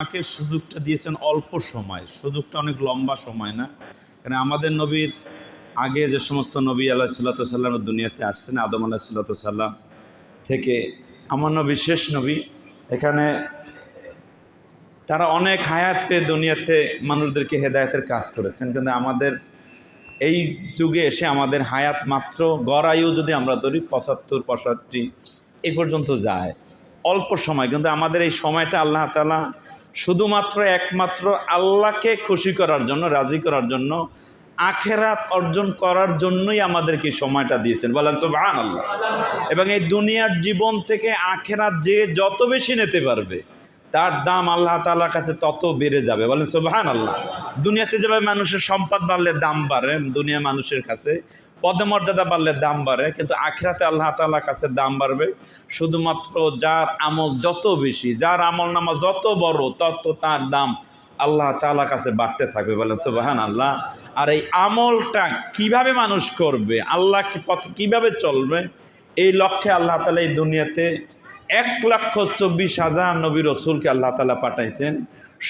আমাকে সুযোগটা দিয়েছেন অল্প সময়, সুযোগটা অনেক লম্বা সময় না। কারণ আমাদের নবীর আগে যে সমস্ত নবী আলাইহিসসালাম দুনিয়াতে আসছেন, আদম আলাইহিসসালাম থেকে আমার নবী শেষ নবী, এখানে তারা অনেক হায়াত পেয়ে দুনিয়াতে মানুষদেরকে হেদায়েতের কাজ করেছেন। কিন্তু আমাদের এই যুগে এসে আমাদের হায়াত মাত্র গড় আয়ু যদি আমরা ধরি 75-65 এই পর্যন্ত যায়, অল্প সময়। কিন্তু আমাদের এই সময়টা আল্লাহ তাআলা শুধুমাত্র একমাত্র আল্লাহকে খুশি করার জন্য, রাজি করার জন্য, আখেরাত অর্জন করার জন্যই আমাদেরকে সময়টা দিয়েছেন। বলেন সুবহানাল্লাহ। এবং এই দুনিয়ার জীবন থেকে আখেরাত যে যত বেশি নিতে পারবে তার দাম আল্লাহ তাআলার কাছে তত বেড়ে যাবে। বলেন সুবহানাল্লাহ। দুনিয়াতে যেভাবে মানুষের সম্পদ বাড়লে দাম বাড়ে, দুনিয়া মানুষের কাছে পদমর্যাদা বাড়লে দাম বাড়ে, কিন্তু আখিরাতে আল্লাহ তাআলার কাছে দাম বাড়বে শুধুমাত্র যার আমল যত বেশি, যার আমল নামা যত বড়, তত তার দাম আল্লাহ তাআলার কাছে বাড়তে থাকবে। বলেন সুবহানাল্লাহ। আর এই আমলটা কিভাবে মানুষ করবে, আল্লাহকে পথ কিভাবে চলবে, এই লক্ষ্যে আল্লাহ তাআলা এই দুনিয়াতে 1,24,000 নবী রসুলকে আল্লাহ তাআলা পাঠাইছেন।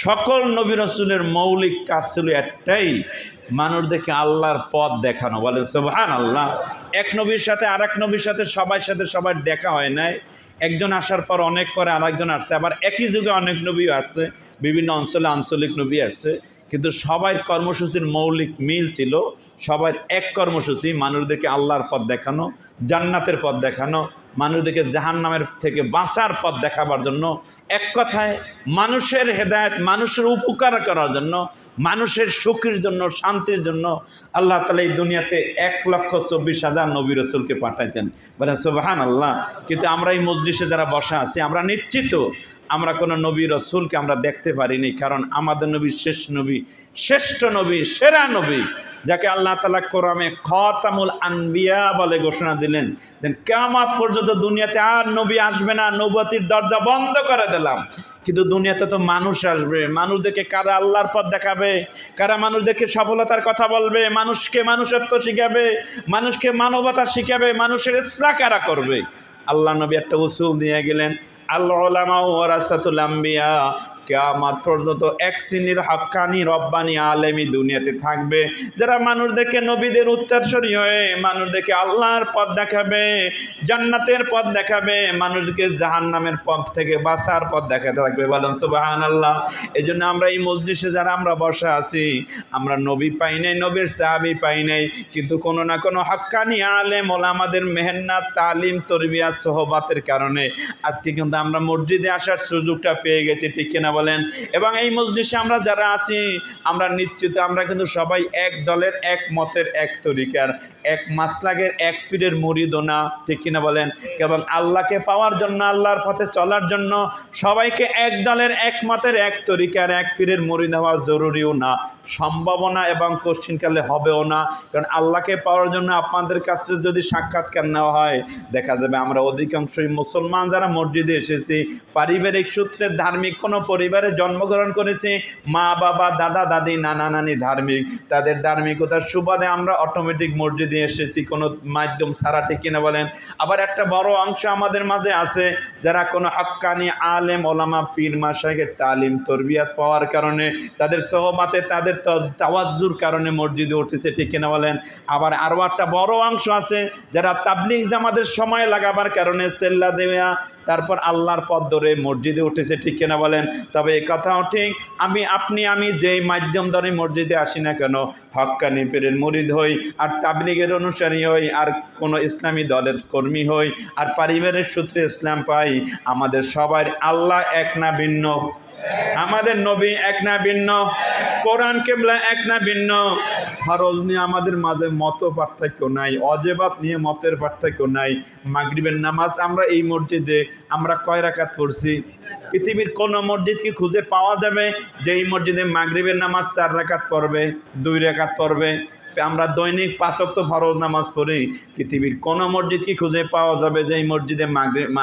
সকল নবী রসুলের মৌলিক কাজ ছিল একটাই, মানুষদেরকে আল্লাহর পথ দেখানো। বলেন সুবহানাল্লাহ। এক নবীর সাথে আরেক নবীর সাথে সবার দেখা হয় নাই। একজন আসার পর অনেক পরে আরেকজন আসছে, আবার একই যুগে অনেক নবীও আসছে, বিভিন্ন অঞ্চলে আঞ্চলিক নবী আসছে, কিন্তু সবার কর্মসূচির মৌলিক মিল ছিল। সবার এক কর্মসূচি, মানুষদেরকে আল্লাহর পথ দেখানো, জান্নাতের পথ দেখানো, মানুষদেরকে জাহান্নামের থেকে বাঁচার পথ দেখাবার জন্য। এক কথায় মানুষের হেদায়েত, মানুষের উপকার করার জন্য, মানুষের সুখের জন্য, শান্তির জন্য আল্লাহ তাআলা এই দুনিয়াতে 1,24,000 নবী রসুলকে পাঠাইছেন। বলেন সুবহানাল্লাহ। কিন্তু আমরা এই মজলিসে যারা বসা আছি, আমরা নিশ্চিত আমরা কোনো নবী রসুলকে আমরা দেখতে পারিনি। কারণ আমাদের নবী শেষ নবী, শ্রেষ্ঠ নবী, সেরা নবী, যাকে আল্লাহ তাআলা কোরআনে খাতামুল আনবিয়া বলে ঘোষণা দিলেন। কিয়ামত পর্যন্ত দুনিয়াতে আর নবী আসবে না, নবুয়তির দরজা বন্ধ করে দিলাম। কিন্তু দুনিয়াতে তো মানুষ আসবে, মানুষদেরকে কারা আল্লাহর পথ দেখাবে, কারা মানুষদেরকে সফলতার কথা বলবে, মানুষকে মানুষত্ব শিখাবে, মানুষকে মানবতা শিখাবে, মানুষের ইসলাহ কারা করবে। আল্লাহ নবী একটা উসুল দিয়ে গেলেন, আল উলামা ওয়ারাসাতুল আম্বিয়া। কিয়ামত পর্যন্ত এক শ্রেণীর হক্কানি রব্বানি আলেমী দুনিয়াতে থাকবে, যারা মানুষদেরকে নবীদের উত্তরসূরি হয়ে মানুষদেরকে আল্লাহর পথ দেখাবে, জান্নাতের পথ দেখাবে, মানুষকে জাহান্নামের পথ থেকে বাঁচার পথ দেখাতে থাকবে। বলেন সুবহানাল্লাহ। এই জন্য আমরা এই মজলিসে যারা আমরা বসা আছি, আমরা নবী পাই নাই, নবীর সাহাবী পাই নাই, কিন্তু কোনো না কোনো হক্কানি আলেম ওলামাদের মেহনত, তালিম, তরবিয়াত, সোহবাতের কারণে আজকে কিন্তু আমরা মসজিদে আসার সুযোগটা পেয়ে গেছি। ঠিক কিনা বলেন? এবং এই মজলিসে আমরা যারা আছি, আমরা নিশ্চিত আমরা কিন্তু সবাই এক দলের, এক মতের, এক তরিকার, এক মাসলাকের, এক পীরের মুরিদও না। ঠিক কিনা বলেন? এবং আল্লাহকে পাওয়ার জন্য, আল্লাহর পথে চলার জন্য সবাইকে এক দলের, এক মতের, এক তরিকার, এক পীরের মুরিদ হওয়া জরুরিও না, সম্ভাবনা না, এবং কোশ্চিনকালে হবেও না। কারণ আল্লাহকে পাওয়ার জন্য আপনাদের কাছে যদি সাক্ষাৎকার নেওয়া হয়, দেখা যাবে আমরা অধিকাংশই মুসলমান যারা মসজিদে এসেছি, পারিবারিক সূত্রে ধার্মিক কোনো পরিবারে জন্মগ্রহণ করেছি, মা বাবা, দাদা দাদি, নানা নানি ধার্মিক, তাদের ধার্মিকতার সুবাদে আমরা অটোমেটিক মসজিদে এসেছি কোনো মাধ্যম ছাড়া। ঠিক কিনা বলেন? আবার একটা বড় অংশ আমাদের মাঝে আছে যারা কোনো হক্কানি আলেম ওলামা পীর মাশায়েখের তালিম তরবিয়াত পাওয়ার কারণে, তাদের সোহবাতে, তাদের তাওয়াজ্জুর কারণে মসজিদে উঠেছে। ঠিক কিনা বলেন? আবার আরও একটা বড় অংশ আছে যারা তাবলীগ জামাতের সময় লাগাবার কারণে সেল্লা দেওয়া, তারপর আল্লাহর পথ ধরে মসজিদে উঠেছে। ঠিক কিনা বলেন? তবে এই কথাও ঠিক, আমি যেই মাধ্যম ধরে মসজিদে আসি না কেন, হক্কানি পীরের মুরিদ হই, আর তাবলীগের অনুসারী হই, আর কোনো ইসলামী দলের কর্মী হই, আর পারিবারিক সূত্রে ইসলাম পাই, আমাদের সবার আল্লাহ এক না ভিন্ন, আমাদের নবী এক না ভিন্ন, কোরআন কিবলা এক না ভিন্ন, ফরজ নিয়ে আমাদের মাঝে মত পার্থক্য নাই, ওয়াজিবাত নিয়ে মতের পার্থক্য নাই। মাগরিবের নামাজ আমরা এই মসজিদে আমরা কয় রাকাত পড়ছি? পৃথিবীর কোন মসজিদ কি খুঁজে পাওয়া যাবে যে এই মসজিদে মাগরিবের নামাজ 4 রাকাত পড়বে, 2 রাকাত পড়বে? আমরা দৈনিক 5 ওয়াক্ত ফরজ নামাজ পড়ি, পৃথিবীর কোন মসজিদ কি খুঁজে পাওয়া যাবে যে এই মসজিদে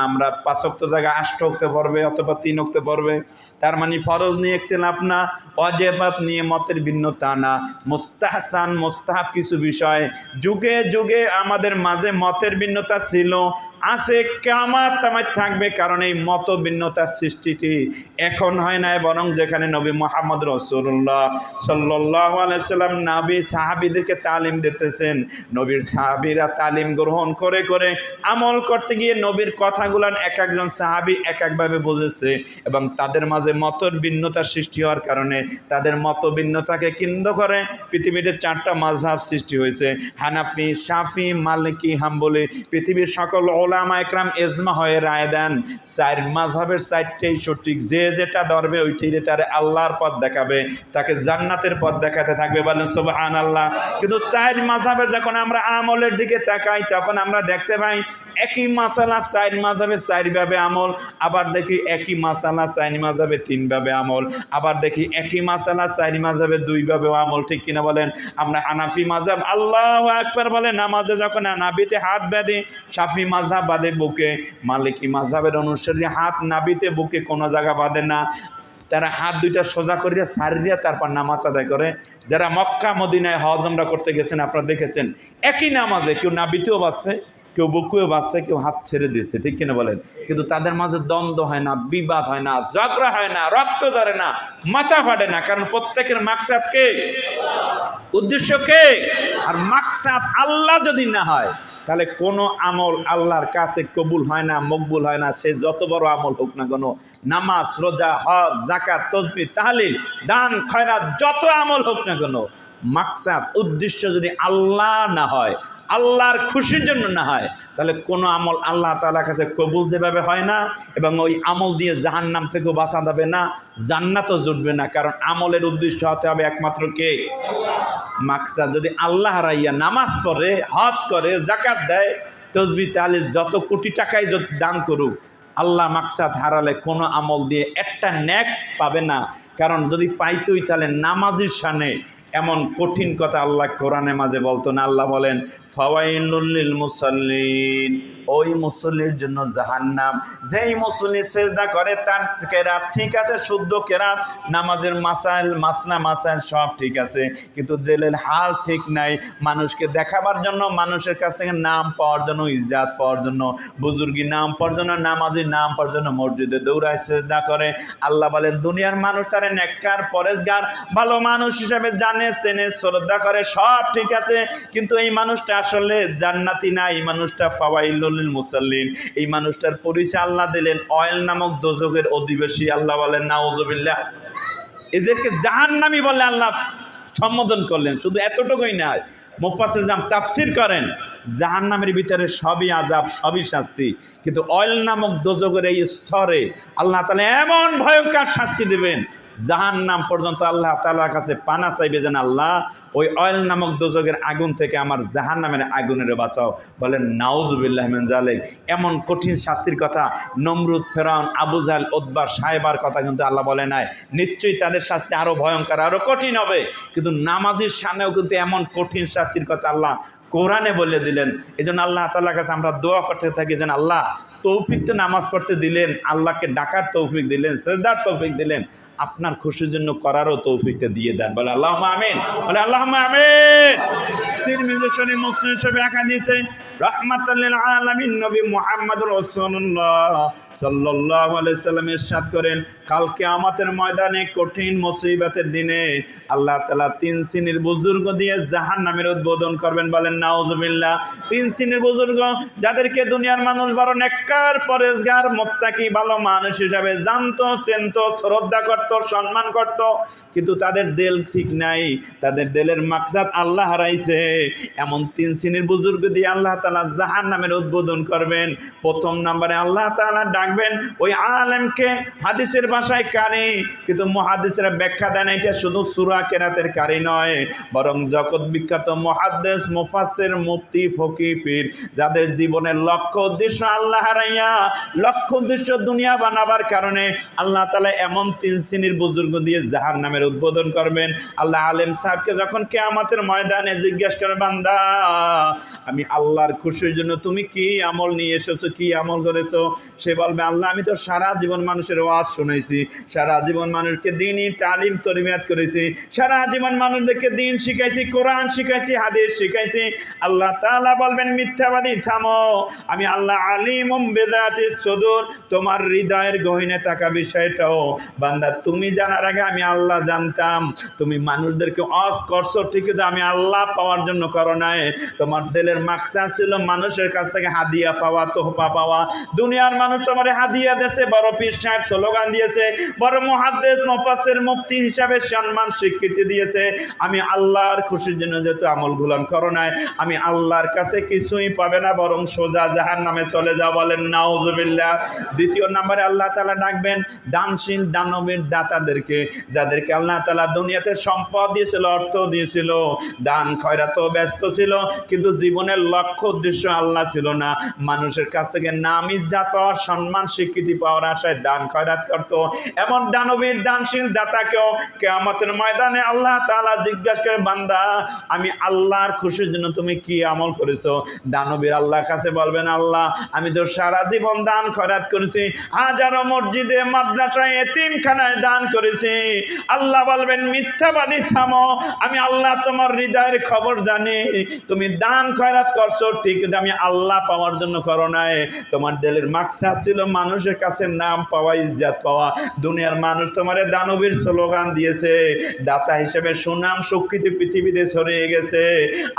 আমরা 5 ওয়াক্ত জায়গায় 8 ওয়াক্ত পড়বে অথবা 3 ওয়াক্ত পড়বে? তার মানে ফরজ নিয়ে ইখতিলাফ না, ওয়াজিবাত নিয়ে মতের ভিন্নতা না, মুস্তাহসান মুস্তাহাব কিছু বিষয় যুগে যুগে আমাদের মাঝে মতের ভিন্নতা ছিল, আছে, কিয়ামত তামাত থাকবে। কারণ এই মত ভিন্নতার সৃষ্টিটি এখন হয় না, বরং যেখানে নবী মুহাম্মদ রাসূলুল্লাহ সাল্লাল্লাহু আলাইহি সাল্লাম নবী সাহাবীদেরকে তালিম দিতেছেন, নবীর সাহাবীরা তালিম গ্রহণ করে করে আমল করতে গিয়ে নবীর কথাগুলো এক একজন সাহাবী এক একভাবে বুঝেছে, এবং তাদের মাঝে মতের ভিন্নতার সৃষ্টি হওয়ার কারণে তাদের মত ভিন্নতাকে কেন্দ্র করে পৃথিবীতে 4টা মাযহাব সৃষ্টি হয়েছে, হানাফি, শাফি, মালিকি, হাম্বলি। পৃথিবীর সকল ওলামা একরাম ইজমা হয়ে রায় দেন 4 মাযহাবের 4টেই সঠিক, যে যেটা ধরবে ওইটাই তার আল্লাহর পথ দেখাবে, তাকে জান্নাতের পথ দেখাতে থাকবে, বলেন সুবহানাল্লাহ। কিন্তু 4 মাযহাবের যখন আমরা আমলের দিকে তাকাই তখন আমরা দেখতে পাই একই মাসালা 4 মাযহাবে 4 ভাবে আমল, আবার দেখি একই মাসালা 4 মাযহাবে 3 ভাবে আমল, আবার দেখি একই মাসালা 4 মাযহাবে 2 ভাবে আমল, ঠিক কিনা বলেন? আমরা হানাফি মাযহাব আল্লাহু আকবার বলে নামাজে যখন নাভিতে হাত বেঁধে, শাফি মাযহাব বাঁধে বুকে, মালিকি মাযহাবের অনুসারী হাত নাভিতে বুকে কোনো জায়গা বাঁধে না, তারা হাত দুইটা সোজা করিয়া সারিয়া তারপর নামাজ আদায় করে। যারা মক্কা মদিনায় হজ উমরা করতে গেছেন আপনারা দেখেছেন একই নামাজে কেউ নাভিতেও বাঁচছে, কেউ বুকুয়েও বাঁচছে, কেউ হাত ছেড়ে দিচ্ছে, ঠিক কিনা বলেন? কিন্তু তাদের মাঝে দ্বন্দ্ব হয় না, বিবাদ হয় না, ঝগড়া হয় না, রক্ত ধরে না, মাথা ফাটে না, কারণ প্রত্যেকের মাকসাদ কে, উদ্দেশ্য কে? আর মাকসাদ আল্লাহ যদি না হয় তাহলে কোনো আমল আল্লাহর কাছে কবুল হয় না, মকবুল হয় না, সে যত বড় আমল হোক না কেন, নামাজ, রোজা, হজ, যাকাত, তাসবিহ, তাহলিল, দান, খয়রাত, যত আমল হোক না কেন, মাকসাদ উদ্দেশ্য যদি আল্লাহ না হয়, আল্লাহর খুশির জন্য না হয়, তাহলে কোনো আমল আল্লাহ তাআলার কাছে কবুল যেভাবে হয় না, এবং ওই আমল দিয়ে জাহান্নাম থেকেও বাঁচা যাবে না, জান্নাতও জুটবে না। কারণ আমলের উদ্দেশ্য হতে হবে একমাত্র কে? মাকসাদ যদি আল্লাহ হারাইয়া নামাজ পড়ে, হজ করে, যাকাত দেয়, তাসবিহ, তাহলিল, যত কোটি টাকায় যত দান করুক, আল্লাহ মাকসাদ হারালে কোনো আমল দিয়ে একটা নেক পাবে না। কারণ যদি পাইতই তাহলে নামাজির শানে এমন কঠিন কথা আল্লাহ কোরআনে মাঝে বলতো না। আল্লাহ বলেন ফাওয়াইলুল লিল মুসাল্লিন, ওই মুসল্লির জন্য জাহান্নাম। যেই মুসল্লি সেজদা করে তার কেরাত ঠিক আছে, শুদ্ধ কেরাত, নামাজের মাসাইল, মাসনা মাসাইল সব ঠিক আছে, কিন্তু জেলের হাল ঠিক নাই, মানুষকে দেখাবার জন্য, মানুষের কাছ থেকে নাম পাওয়ার জন্য, ইজ্জাত পাওয়ার জন্য, বুজুর্গি নাম পাওয়ার জন্য, নামাজির নাম পাওয়ার জন্য মসজিদে দৌড়ায় সেজদা করে। আল্লাহ বলেন দুনিয়ার মানুষ তারে নেককার, পরেজগার, ভালো মানুষ হিসেবে জানে, চেনে, শ্রদ্ধা করে, সব ঠিক আছে, কিন্তু এই মানুষটা আসলে জান্নাতি না, এই মানুষটা ফাওয়াইলুল লিল মুসাল্লিন। এই মানুষটার পরিচয় আল্লাহ দিলেন অয়েল নামক দোজখের অধিবাসী। আল্লাহ বলেন নাউজুবিল্লাহ, এদেরকে জাহান্নামী বলে আল্লাহ সম্বোধন করলেন। শুধু এতটুকুই নয়, মুফাসসির তাফসীর করেন জাহান্নামের ভিতরে সবই আযাব, সবই শাস্তি, কিন্তু অয়েল নামক দোজখের এই স্তরে আল্লাহ তাআলা এমন ভয়ঙ্কর শাস্তি দেবেন, জাহান্নাম পর্যন্ত আল্লাহ তাআলার কাছে পানা চাইবে যেন আল্লাহ ওই অয়েল নামক দোজখের আগুন থেকে আমার জাহান্নামের আগুনের বাঁচাও। বলেন নাউজুবিল্লাহ মিন যালিক। এমন কঠিন শাস্তির কথা নমরুদ, ফেরাউন, আবু জাহল, উতবা, সাহেবার কথা কিন্তু আল্লাহ বলে নাই। নিশ্চয়ই তাদের শাস্তি আরো ভয়ঙ্কর, আরো কঠিন হবে, কিন্তু নামাজির সামনেও কিন্তু এমন কঠিন শাস্তির কথা আল্লাহ কোরআনে বলে দিলেন। এই জন্য আল্লাহ তাআলার কাছে আমরা দোয়া করতে থাকি যেন আল্লাহ তৌফিক তো নামাজ পড়তে দিলেন, আল্লাহকে ডাকার তৌফিক দিলেন, সেজদার তৌফিক দিলেন, আপনার খুশির জন্য করারও তৌফিকটা দিয়ে দেন। বলে আল্লাহুম্মা আমিন, বলে আল্লাহুম্মা আমিন। তিরমিজি শরীফ, মুসলিম শরীফ হাদিসে রাহমাতাল লিল আলামিন নবী মুহাম্মদুর রাসূলুল্লাহ সাল্লাল্লাহু আলাইহি সাল্লাম ইরশাদ করেন, কাল কিয়ামতের ময়দানে কঠিন মুসিবতের দিনে আল্লাহ তাআলা 3 শ্রেণীর বুজুর্গ দিয়ে জাহান্নামের উদ্বোধন করবেন। বলেন নাউজুবিল্লাহ। 3 শ্রেণীর বুজুর্গ যাদেরকে দুনিয়ার মানুষ বড় নেককার, পরেজগার, মুত্তাকি, ভালো মানুষ হিসাবে জানতো, চিনতো, শ্রদ্ধা করত, সম্মান করত, কিন্তু তাদের দিল ঠিক নাই, তাদের দিলের মাকসাদ আল্লাহ হারাইছে। এমন 3 শ্রেণীর বুজুর্গ দিয়ে আল্লাহ তাআলা জাহান্নামের উদ্বোধন করবেন। প্রথম নম্বরে আল্লাহ তাআলা ডাকবেন ওই আলেমকে, হাদিসের ভাষায় কারি, কিন্তু মুহাদ্দিসরা ব্যাখ্যা দেন এটা শুধু সূরা কেরাতের কারি নয়, বরং জগৎ বিখ্যাত মুহাদ্দিস, মুফাসসির, মুফতি, ফকিহ, পীর, যাদের জীবনের লক্ষ্য উদ্দেশ্য আল্লাহ হারাইয়া লক্ষ্য উদ্দেশ্য দুনিয়া বানাবার কারণে আল্লাহ তাআলা এমন 3 শ্রেণীর বুজুর্গ দিয়ে জাহান্নামের উদ্বোধন করবেন। আল্লাহ আলেম সাহেবকে যখন কিয়ামতের ময়দানে জিজ্ঞাসা করে, বান্দা আমি আল্লাহর খুশির জন্য তুমি কি আমল নিয়ে এসেছো, কি আমল করেছো? সে বলবে, আল্লাহ আমি তো সারা জীবন মানুষের ওয়াজ শুনেছি, সারা জীবন মানুষকে দিনই তালিম তরবিয়াত করেছি, সারা জীবন মানুষদেরকে দিন শিখাইছি, কোরআন শিখাইছি, হাদিস শিখাইছি। আল্লাহ তাআলা বলবেন, মিথ্যাবাদী থামো, আমি আল্লাহ আলিমুম বিযাতিস সুদূর, তোমার হৃদয়ের গহীনে থাকা বিষয়টাও বান্দা তুমি জানার আগে আমি আল্লাহ জানতাম। তুমি মানুষদেরকে ওয়াজ করছো ঠিকই, তো আমি আল্লাহ পাওয়ার জন্য করো নাই। তোমার দিলের মাকসাদ ছিল মানুষের কাছ থেকে হাদিয়া পাওয়া, তোহফা পাওয়া। দুনিয়ার মানুষ তোমার হাদিয়া দিয়েছে, বড় পীর সাহেব স্লোগান দিয়েছে, বড় মুহাদ্দিস মুফাসসির মুফতি হিসাবে সম্মান স্বীকৃতি দিয়েছে। আমি আল্লাহর খুশির জন্য যেহেতু আমলগুলো করো নাই, আমি আল্লাহর কাছে কিছুই পাবে না, বরং সোজা জাহান্নামে চলে যাও। বলেন নাউজুবিল্লাহ। দ্বিতীয় নম্বরে আল্লাহ তাআলা ডাকবেন দানশীল দানবীর দাতাদেরকে, যাদেরকে আল্লাহ তাআলা দুনিয়াতে সম্পদ দিয়েছিল, অর্থ দিয়েছিল, দান খয়রাতেও ব্যস্ত ছিল, কিন্তু জীবনের লক্ষ্য উদ্দেশ্য আল্লাহ ছিল না। মানুষের কাছ থেকে নাম ইজ্জত পাওয়া, সম্মান স্বীকৃতি পাওয়ার আশায় দান খয়রাত করত। এমন দানবীর দানশীল দাতাকেও কিয়ামতের ময়দানে আল্লাহ তাআলা জিজ্ঞাসা করে, বান্দা আমি আল্লাহর খুশির জন্য তুমি কি আমল করেছো? দানবীর আল্লাহর কাছে বলবেন, আল্লাহ আমি তো সারা জীবন দান খয়রাত করেছি, হাজারো মসজিদে মাদ্রাসায় এতিমখানায় দান করেছি। আল্লাহ বলবেন, মিথ্যাবাদী থামো, আমি আল্লাহ তোমার হৃদয়ের খবর জানি। তুমি দান খয়রাত করছো ঠিক, আমি আল্লাহ পাওয়ার জন্য করো নাই। তোমার দিলের মাকসাদ ছিল মানুষের কাছে নাম পাওয়া, ইজ্জত পাওয়া। দুনিয়ার মানুষ তোমারে দানবীর স্লোগান দিয়েছে, দাতা হিসেবে সুনাম স্বীকৃতি পৃথিবীতে ছড়িয়ে গেছে।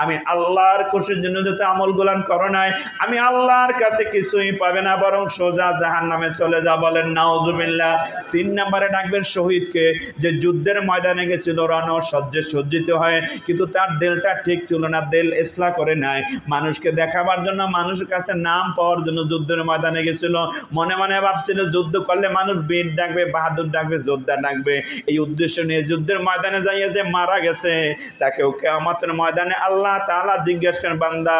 আমি আল্লাহর খুশির জন্য যত আমলগুলান করো নাই, আমি আল্লাহর কাছে কিছুই পাবে না, বরং সোজা জাহান্নামে চলে যা। বলেন নাউজুবিল্লাহ। 3 নম্বরে ডাকবেন শহীদকে, যে যুদ্ধের ময়দানে গেছিল রণসজ্জে সজ্জিত হয়, কিন্তু তার দিলটা ঠিক ছিল না, দিল ইসলাহ করে নাই। মানুষকে দেখাবার জন্য, মানুষের কাছে নাম পাওয়ার জন্য যুদ্ধের ময়দানে গেছিল। মনে মনে ভাবছিল যুদ্ধ করলে মানুষ বীর ডাকবে, বাহাদুর ডাকবে, যোদ্ধা ডাকবে। এই উদ্দেশ্য নিয়ে যুদ্ধের ময়দানে যাইয়া যে মারা গেছে, তাকেও কিয়ামতের ময়দানে আল্লাহ তাআলা জিজ্ঞাসা করেন, বান্দা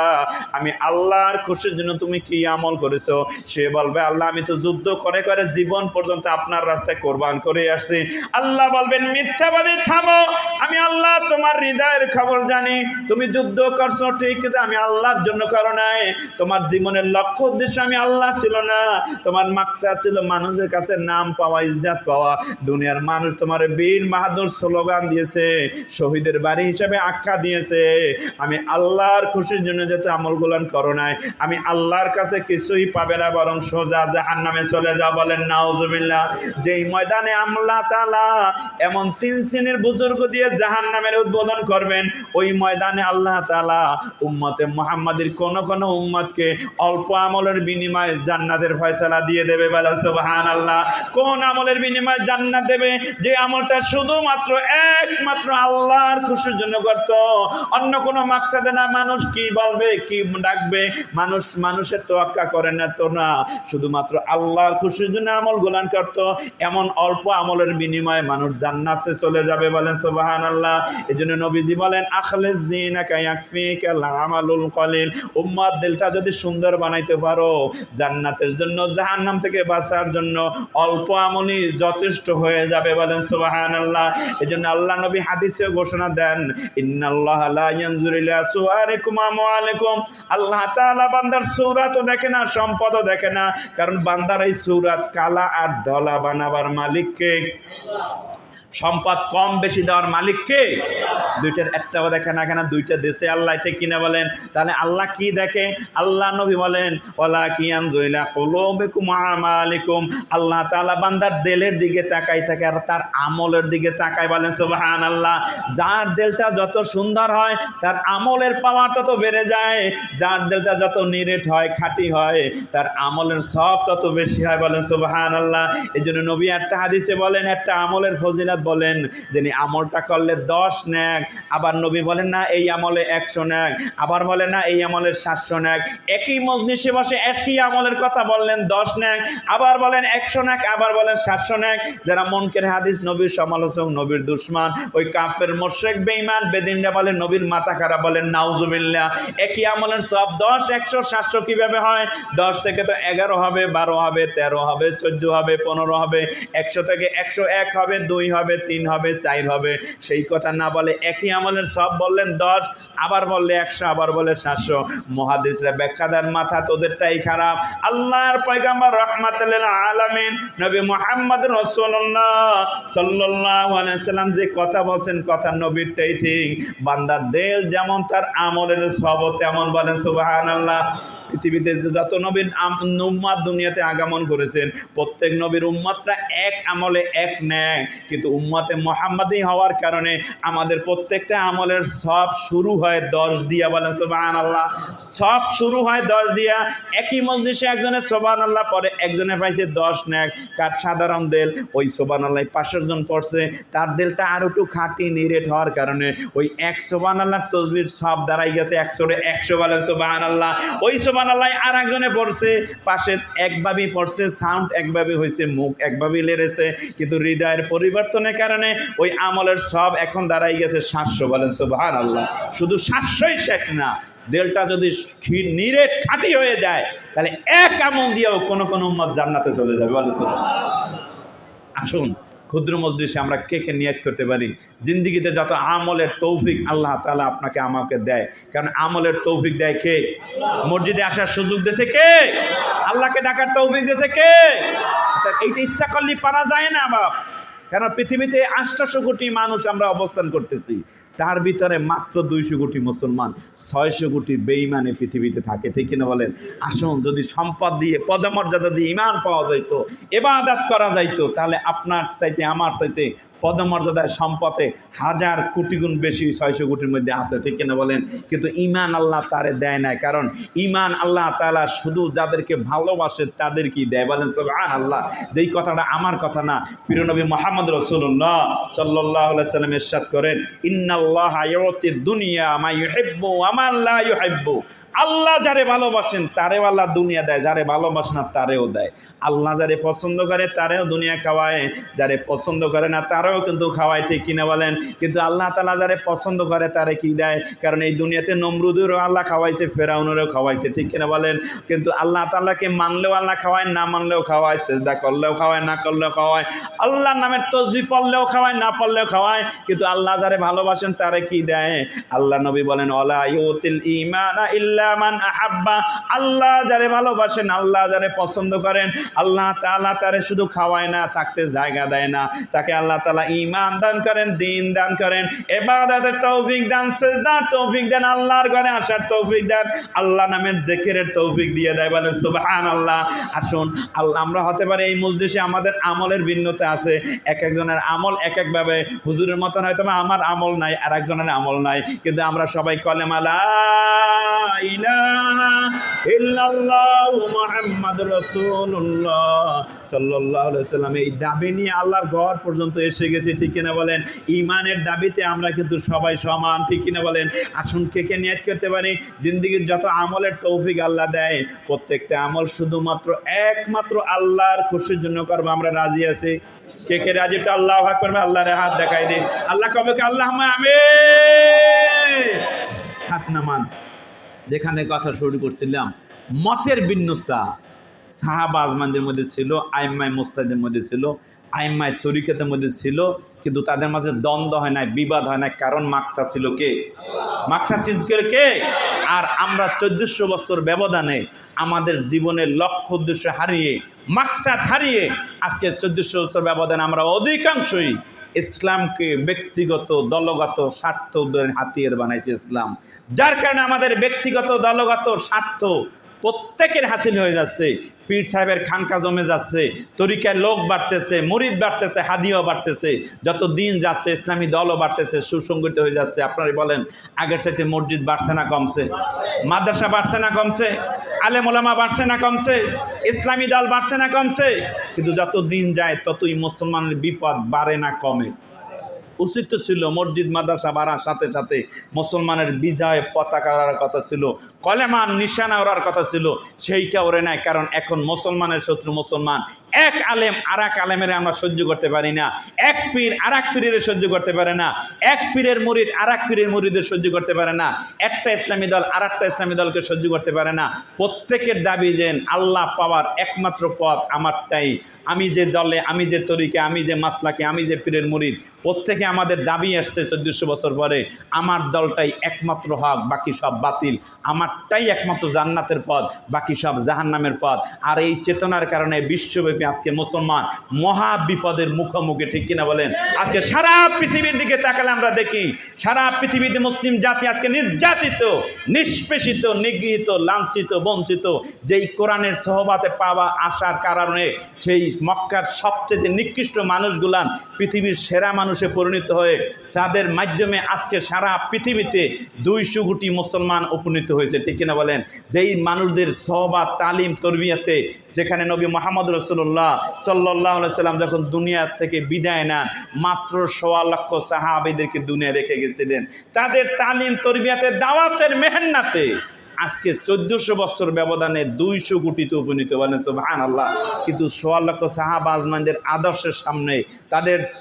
আমি আল্লাহর খুশির জন্য তুমি কি আমল করেছো? সে বলবে, আল্লাহ আমি তো যুদ্ধ করে করে জীবন পর্যন্ত আপনার রাস্তায় কোরবান করে আসছি। আল্লাহ বলবেন, মিথ্যাবাদী থামো, আমি আল্লাহ তোমার হৃদয়ের খবর জানি। তুমি যুদ্ধ করছো ঠিক, কিন্তু আমি আল্লাহর জন্য করো নাই। তোমার জীবনের লক্ষ্য উদ্দেশ্য আমি আল্লাহ ছিল না, তোমার মাকসাদ ছিল মানুষের কাছে নাম পাওয়া, ইজ্জত পাওয়া। দুনিয়ার মানুষ তোমার বীর বাহাদুর স্লোগান দিয়েছে, শহীদের বাড়ি হিসেবে আখ্যা দিয়েছে। আমি আল্লাহর খুশির জন্য যেহেতু আমলগুলান করো নাই, আমি আল্লাহর কাছে কিছুই পাবে না, বরং সোজা জাহান্নামে চলে যাও। বলেন নাউজুবিল্লাহ। যেই ময়দানে আল্লাহ তাআলা এমন 3 শ্রেণীর বুজুর্গ দিয়ে জাহান্নামের উদ্বোধন করবেন, ওই ময়দানে আল্লাহ তাআলা উম্মতে মুহাম্মাদির কোন কোন উম্মতকে অল্প আমলের বিনিময়ে জান্নাতের ফয়সালা দিয়ে দেবে। বলেন সুবহানাল্লাহ। কোন আমলের বিনিময়ে জান্নাত দেবে? যে আমলটা শুধুমাত্র একমাত্র আল্লাহর খুশির জন্য করত, অন্য কোনো মাকসাদে না। মানুষ কি বলবে, কি ডাকবে, মানুষের তোয়াক্কা করে না তো না, শুধুমাত্র আল্লাহর খুশির জন্য আমল গুলান করত। এমন অল্প আমলের বিনিময়ে মানুষ জান্নাতে চলে যাবে। বলেন সুবহানাল্লাহ। এজন্য নবীজি বলেন, আখলিস দীনাকা ইয়াকফিকাল আমালুল কলিল। উম্মত দিলটা যদি সুন্দর বানাইতে পারো, জান্নাতের জন্য, জাহান্নাম থেকে বাঁচার জন্য অল্প আমলই যথেষ্ট হয়ে যাবে। বলেন সুবহানাল্লাহ। এজন্য আল্লাহ নবী হাদিসে ঘোষণা দেন, ইন্নাল্লাহা লা ইয়ানজুরু ইলা সুওয়ারিকুম ওয়া আমওয়ালিকুম। আল্লাহ তাআলা বান্দার সূরাতও দেখে না, সম্পদও দেখে না, কারণ বান্দার এই সূরাত কালা আর ধলা বানাবার মালিক কে? সম্পদ কম বেশি দেওয়ার মালিক কে? দুইটার একটাও দেখে না কেন? দুইটা দেশে আল্লাহ ঠিক কিনা বলেন? তাহলে আল্লাহ কি দেখে? আল্লাহ নবী বলেন, ওয়ালাকিন ইয়ানজুরু ইলা কুলুবিকুম ওয়া আমালিকুম। আল্লাহ তাআলা বান্দার দিলের দিকে তাকাই থাকে আর তার আমলের দিকে তাকায়। বলেন সুবহানাল্লাহ। যার দিলটা যত সুন্দর হয়, তার আমলের পাওয়ার তত বেড়ে যায়। যার দিলটা যত নিরেট হয়, খাঁটি হয়, তার আমলের সব তত বেশি হয়। বলেন সুবহানাল্লাহ। এজন্য নবী একটা হাদিসে বলেন, একটা আমলের ফজিলত বলেন, যিনি আমলটা করলে 10 নেক, আবার নবী বলেন না এই আমলে 100 নেক, আবার বলেন না এই আমলের 700 নেক। একই মজলিসে বসে একই আমলের কথা বললেন 10 নেক, আবার বলেন 100 নেক, আবার বলেন 700 নেক। যারা মুনকার হাদিস, নবীর সমালোচক, নবীর দুশমন, ওই কাফের মুশরিক বেঈমান বেদিনরা বলে নবীর মাথা খারাপ। বলেন নাউজুবিল্লাহ। একই আমলের সব 10, 100, 700 কিভাবে হয়? 10 থেকে তো 11 হবে, 12 হবে, 13 হবে, 14 হবে, 15 হবে, 100 থেকে 101 হবে, 2 হবে, হবে, 3 হবে, 4 হবে, সেই কথা না বলে একই আমলের সব বললেন 10, আবার বললে 100, আবার বলে 700। মুহাদ্দিসরা ব্যাখ্যা দেন মাথা তোদেরটাই খারাপ। আল্লাহর পয়গম্বর রাহমাতুল লিল আলামিন নবী মুহাম্মদ রাসূলুল্লাহ সাল্লাল্লাহু আলাইহি সাল্লাম যে কথা বলছেন, কথা নবীরটাই ঠিক। বান্দার দিল যেমন তার আমলের সবও তেমন, বলেন সুবহানাল্লাহ। পৃথিবীতে যত নবীর উম্মাত দুনিয়াতে আগমন করেছেন, প্রত্যেক নবীর উম্মাতরা এক আমলে এক নেয়, কিন্তু উম্মতে মুহাম্মাদি হওয়ার কারণে আমাদের প্রত্যেকটা আমলের সব শুরু হয় 10 দিয়া, বলেন সুবহানাল্লাহ। সব শুরু হয় 10 দিয়া। একই মজলিসে একজনের সুবহানাল্লাহ পরে, একজনে পাইছে 10 নেক। কার সাধারণ দিল ওই সুবহানাল্লাহ 500 জন পড়ছে, তার দিলটা আর একটু খাঁটি নিরেট হওয়ার কারণে ওই এক সুবহানাল্লাহ তসবির সব দাঁড়াই গেছে 100 বলেন সুবহানাল্লাহ। ওই সুবহানাল্লাহ আর একজনে পড়ছে, পাশে একভাবেই পড়ছে, সাউন্ড একভাবে হয়েছে, মুখ একভাবেই লেড়েছে, কিন্তু হৃদয়ের পরিবর্তনের কারণে ওই আমলের সব এখন দাঁড়াই গেছে 700 বলেন সুবহানাল্লাহ। শুধু 700ই শেষ না, দিলটা যদি নিরেট খাঁটি হয়ে যায় তাহলে এক আমল দিয়েও কোন কোন উম্মত জান্নাতে চলে যাবে, বলেন সুবহানাল্লাহ। আসুন ক্ষুদ্র মজলিসে আমরা কে কে নিয়ত করতে পারি জিন্দিগিতে যত আমলের তৌফিক আল্লাহ তাআলা আপনাকে আমাকে দেয়, কারণ আমলের তৌফিক দেয় কে? মসজিদে আসার সুযোগ দিয়েছে কে? আল্লাহকে ডাকার তৌফিক দিয়েছে কে? এইটা ইচ্ছা করলে পারা যায় না বাপ। কারণ পৃথিবীতে 800 কোটি মানুষ আমরা অবস্থান করতেছি, তার ভিতরে মাত্র 200 কোটি মুসলমান, 600 কোটি বেঈমানে পৃথিবীতে থাকে, ঠিক কিনা বলেন? আসুন যদি সম্পদ দিয়ে, পদমর্যাদা দিয়ে ঈমান পাওয়া যাইত, ইবাদত করা যাইত, তাহলে আপনার চাইতে আমার চাইতে পদমর্যাদায় সম্পদে 1000 কোটি গুণ বেশি 600 কোটির মধ্যে আছে, ঠিক কিনা বলেন? কিন্তু ঈমান আল্লাহ তারে দেয় না, কারণ ঈমান আল্লাহ তাআলা শুধু যাদেরকে ভালোবাসে তাদেরকেই দেয়, বলেন সুবহানাল্লাহ। যেই কথাটা আমার কথা না, প্রিয় নবী মুহাম্মদ রাসূলুল্লাহ সাল্লাল্লাহু আলাইহি সাল্লাম ইরশাদ করেন, ইন্নাল্লাহা ইউতিদ দুনিয়া মা ইউহিব্বু ওয়া মা লা ইউহিব্বু। আল্লাহ যারে ভালোবাসেন তারেও আল্লাহ দুনিয়া দেয়, যারে ভালোবাসে না তারেও দেয়। আল্লাহ যারে পছন্দ করে তারেও দুনিয়া খাওয়ায়, যারে পছন্দ করে না তারেও কিন্তু খাওয়ায়, ঠিক কিনা বলেন? কিন্তু আল্লাহ তাআলা যারে পছন্দ করে তারে কি দেয়? কারণ এই দুনিয়াতে নমরুদেরও আল্লাহ খাওয়াইছে, ফেরাউনেরও খাওয়াইছে, ঠিক কিনা বলেন? কিন্তু আল্লাহ তাআলাকে মানলেও আল্লাহ খাওয়ায়, না মানলেও খাওয়ায়, সিজদা করলেও খাওয়ায়, না করলেও খাওয়ায়, আল্লাহর নামের তাসবিহ পড়লেও খাওয়ায়, না পড়লেও খাওয়ায়। কিন্তু আল্লাহ যারে ভালোবাসেন তারে কি দেয়? আল্লাহ নবী বলেন, ওয়ালা ইউতিল ঈমানা ইল্লা মান আহাব্বা। আল্লাহ যারে ভালোবাসেন, আল্লাহ যারে পছন্দ করেন, আল্লাহ তাআলা তারে শুধু খাওয়ায় না, থাকতে জায়গা দেয় না, তাকে আল্লাহ তাআলা ঈমান দান করেন, দ্বীন দান করেন, ইবাদতের তৌফিক দান, সিজদার তৌফিক দেন, আল্লাহর ঘরে আসার তৌফিক দেন, আল্লাহ নামের জিকিরের তৌফিক দিয়ে দেয়, বলেন সুবহানাল্লাহ। আসুন আল্লাহ আমরা হতে পারে এই মজলিসে আমাদের আমলের ভিন্নতা আছে, এক একজনের আমল এক একভাবে, হুজুরের মতন হয়তো আমার আমল নাই, আর একজনের আমল নাই, কিন্তু আমরা সবাই কলেমা লা ইলাহা ইল্লাল্লাহু মুহাম্মাদুর রাসূলুল্লাহ সাল্লাল্লাহু আলাইহি সাল্লাম এই দাবি নিয়ে আল্লাহর ঘর পর্যন্ত এসে গেছে, ঠিক কিনা বলেন? ঈমানের দাবিতে আমরা কিন্তু সবাই সমান, ঠিক কিনা বলেন? আসুন কে কে নিয়ত করতে পারি জিন্দেগির যত আমলের তৌফিক আল্লাহ দেয়, প্রত্যেকটা আমল শুধুমাত্র একমাত্র আল্লাহর খুশির জন্য করবো। আমরা রাজি আছি? কে কে রাজি? তো আল্লাহু আকবার, আল্লাহর হাত দেখাই দিন। আল্লাহ কবে কে? আল্লাহুম্মা আমিন। হাত নামান। যেখানে কথা শুরু করছিলাম, মতের ভিন্নতা সাহাবা আজমানদের মধ্যে ছিল, আইম্মায়ে মুজতাহিদের মধ্যে ছিল, আইম্মায়ে তরিকাতের মধ্যে ছিল, কিন্তু তাদের মাঝে দ্বন্দ্ব হয় না, বিবাদ হয় না, কারণ মাকসাদ ছিল কে? মাকসাদ ছিল কে? আর আমরা 1400 বছর ব্যবধানে আমাদের জীবনের লক্ষ্য উদ্দেশ্য হারিয়ে, মাকসাদ হারিয়ে, আজকে 1400 বছর ব্যবধানে আমরা অধিকাংশই ইসলামকে ব্যক্তিগত দলগত স্বার্থ উদ্ধারের হাতিয়ার বানাইছে ইসলাম, যার কারণে আমাদের ব্যক্তিগত দলগত স্বার্থ প্রত্যেকের হাসিল হয়ে যাচ্ছে। পীর সাহেবের খানকা জমে যাচ্ছে, তরিকায় লোক বাড়তেছে, মুরিদ বাড়তেছে, হাদিয়াও বাড়তেছে, যত দিন যাচ্ছে ইসলামী দলও বাড়তেছে, সুসংগঠিত হয়ে যাচ্ছে। আপনারা বলেন আগের সাথে মসজিদ বাড়ছে না কমছে? মাদ্রাসা বাড়ছে না কমছে? আলেম ওলামা বাড়ছে না কমছে? ইসলামী দল বাড়ছে না কমছে? কিন্তু যত দিন যায় ততই মুসলমানের বিপদ বাড়ে না কমে? উচিত ছিল মসজিদ মাদ্রাসা বাড়ার সাথে সাথে মুসলমানের বিজয় পতাকা ওড়ার কথা ছিল, কলেমার নিশানা ওড়ার কথা ছিল, সেইটা ওরে নাই। কারণ এখন মুসলমানের শত্রু মুসলমান। এক আলেম আর এক আলেমের আমরা সহ্য করতে পারি না, এক পীর আর এক পীরের সহ্য করতে পারে না, এক পীরের মুরিদ আর এক পীরের মুরিদের সহ্য করতে পারে না, একটা ইসলামী দল আর একটা ইসলামী দলকে সহ্য করতে পারে না। প্রত্যেকের দাবি যে আল্লাহ পাওয়ার একমাত্র পথ আমারটাই, আমি যে দলে, আমি যে তরিকে, আমি যে মাসলাকে, আমি যে পীরের মুরিদ, প্রত্যেকে আমাদের দাবি আসছে 1400 বছর পরে, আমার দলটাই একমাত্র হক, বাকি সব বাতিল, আমারটাই একমাত্র জান্নাতের পথ, বাকি সব জাহান্নামের পথ। আর এই চেতনার কারণে বিশ্বব্যাপী আজকে মুসলমান মহা বিপদের মুখোমুখি, ঠিক কিনা বলেন? আজকে সারা পৃথিবীর দিকে তাকালে আমরা দেখি সারা পৃথিবীতে মুসলিম জাতি আজকে নির্যাতিত, নিষ্পেষিত, নিগৃহীত, লাঞ্ছিত, বঞ্চিত। যেই কোরআনের সহবাতে পাওয়া আসার কারণে সেই মক্কার সবচেয়ে নিকৃষ্ট মানুষগুলান পৃথিবীর সেরা মানুষে পরিণত হয়ে, যাদের মাধ্যমে আজকে সারা পৃথিবীতে 200 কোটি মুসলমান উপনীত হয়েছে, ঠিক কিনা বলেন? যেই মানুষদের সহবাত, তালিম, তরবিয়াতে, যেখানে নবী মুহাম্মদ রাসূলুল্লাহ সাল্লাল্লাহু আলাইহি সাল্লাম যখন দুনিয়া থেকে বিদায় নেন, মাত্র 1.25 লক্ষ সাহাবীদেরকে দুনিয়া রেখে গেছিলেন। তাদের তালিম, তরবিয়াতে, দাওয়াতের মেহনতে আজকে 1400 বছর ব্যবধানে 200 কোটিতে উপনীত, বলেন সুবহানাল্লাহ। কিন্তু 1.25 লক্ষ সাহাবা আজমানদের আদর্শের সামনে,